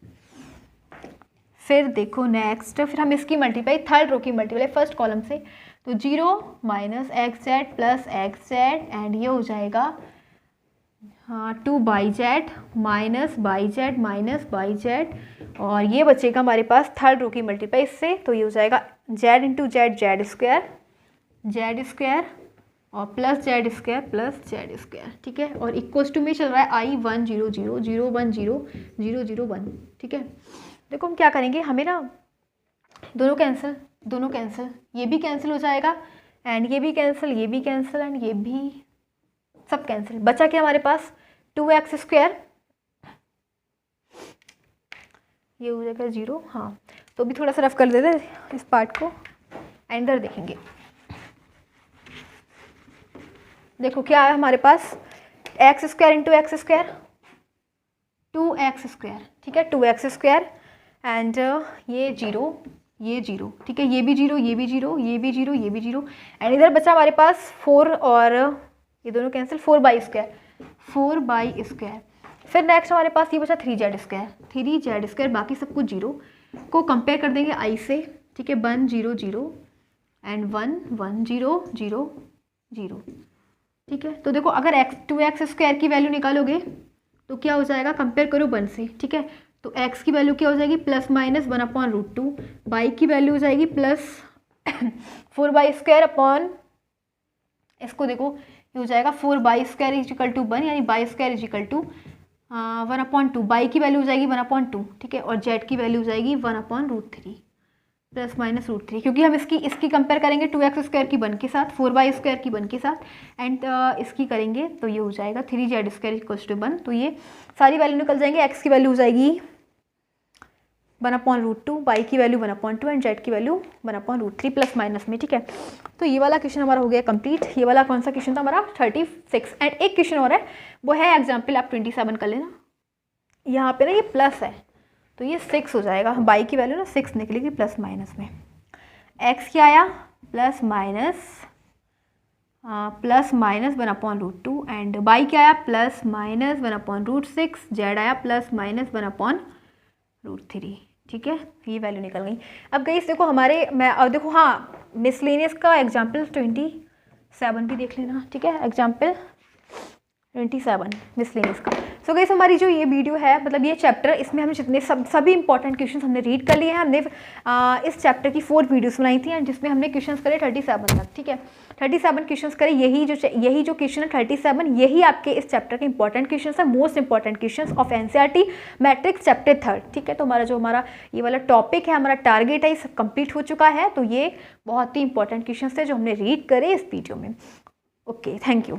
फिर देखो नेक्स्ट, फिर हम इसकी मल्टीप्लाई थर्ड रो की मल्टीप्लाई फर्स्ट कॉलम से तो 0 -xz + xz, एंड ये हो जाएगा 2yz -yz। और ये बचेगा हमारे पास थर्ड रो की मल्टीप्लाई इससे तो ये हो जाएगा z × z z², Z square और plus Z square plus Z square, ठीक है। और इक्वल्स टू में चल रहा है आई 1 0 0 0 1 0 0 0 1, ठीक है। देखो हम क्या करेंगे, हमें ना दोनों कैंसिल, ये भी कैंसिल हो जाएगा एंड ये भी कैंसिल, ये भी कैंसिल एंड ये भी सब कैंसिल। बचा क्या हमारे पास 2x स्क्वायर, ये हो जाएगा 0। हाँ, तो भी थोड़ा सा रफ कर देते इस पार्ट को एंड इधर देखेंगे। देखो क्या है हमारे पास, X square into X square 2x square, ठीक है, 2x स्क्वायर एंड ये 0 ये 0, ठीक है, ये भी 0 ये भी 0 ये भी 0 ये भी 0 एंड इधर बचा हमारे पास 4 और ये दोनों कैंसिल, 4 बाई स्क्वायर। फिर नेक्स्ट हमारे पास ये बचा 3z स्क्वायर, बाकी सब कुछ 0 को कंपेयर कर देंगे i से, ठीक है, 1 0 0 एंड 1 1 0 0 0, ठीक है। तो देखो अगर 2x स्क्वायर की वैल्यू निकालोगे तो क्या हो जाएगा, कंपेयर करो 1 से, ठीक है। तो x की वैल्यू क्या हो जाएगी प्लस माइनस 1/√2, y की वैल्यू हो जाएगी प्लस 4y² अपॉन, इसको देखो ये हो जाएगा 4y² इजिकल टू 1, यानी y² इजिकल टू 1/2, y की वैल्यू हो जाएगी 1/2, ठीक है, और z की वैल्यू हो जाएगी 1/√3 प्लस माइनस √3, क्योंकि हम इसकी कंपेयर करेंगे 2x स्क्वायर की 1 के साथ, 4y² की 1 के साथ एंड इसकी करेंगे तो ये हो जाएगा 3z स्क्वायर इक्वल्स टू 1। तो ये सारी वैल्यू निकल जाएंगे, x की वैल्यू हो जाएगी 1/√2, y की वैल्यू 1/2 एंड z की वैल्यू 1/√3 प्लस माइनस में, ठीक है। तो ये वाला क्वेश्चन हमारा हो गया कंप्लीट। ये वाला कौन सा क्वेश्चन था हमारा 36 एंड एक क्वेश्चन और है, वो है एग्जाम्पल आप 27 कर लेना। यहाँ पे ना ये प्लस है तो ये 6 हो जाएगा, y की वैल्यू ना 6 निकलेगी प्लस माइनस में। x क्या आया प्लस माइनस 1/√2 एंड y क्या आया प्लस माइनस 1/√6, z आया प्लस माइनस 1/√3, ठीक है। ये वैल्यू निकल गई। अब गई देखो हमारे अब देखो हाँ मिसलेनियस का एग्जाम्पल 27 भी देख लेना, ठीक है, एग्जाम्पल 27 मिसलेनियस का। सो गाइस हमारी जो ये वीडियो है, मतलब ये चैप्टर, इसमें हमने जितने सभी इंपॉर्टेंट क्वेश्चंस हमने रीड कर लिए हैं। हमने इस चैप्टर की 4 वीडियोस बनाई थी एंड जिसमें हमने क्वेश्चंस करे 37 तक, ठीक है, 37 क्वेश्चंस करे। यही जो क्वेश्चन है 37, यही आपके इस चैप्टर के इंपॉर्टेंट क्वेश्चंस है, most important questions of NCERT matrix chapter 3, ठीक है। तो हमारा ये वाला टॉपिक है, हमारा टारगेट है, ये सब कंप्लीट हो चुका है। तो ये बहुत ही इंपॉर्टेंट क्वेश्चंस थे जो हमने रीड करे इस वीडियो में। Okay, thank you.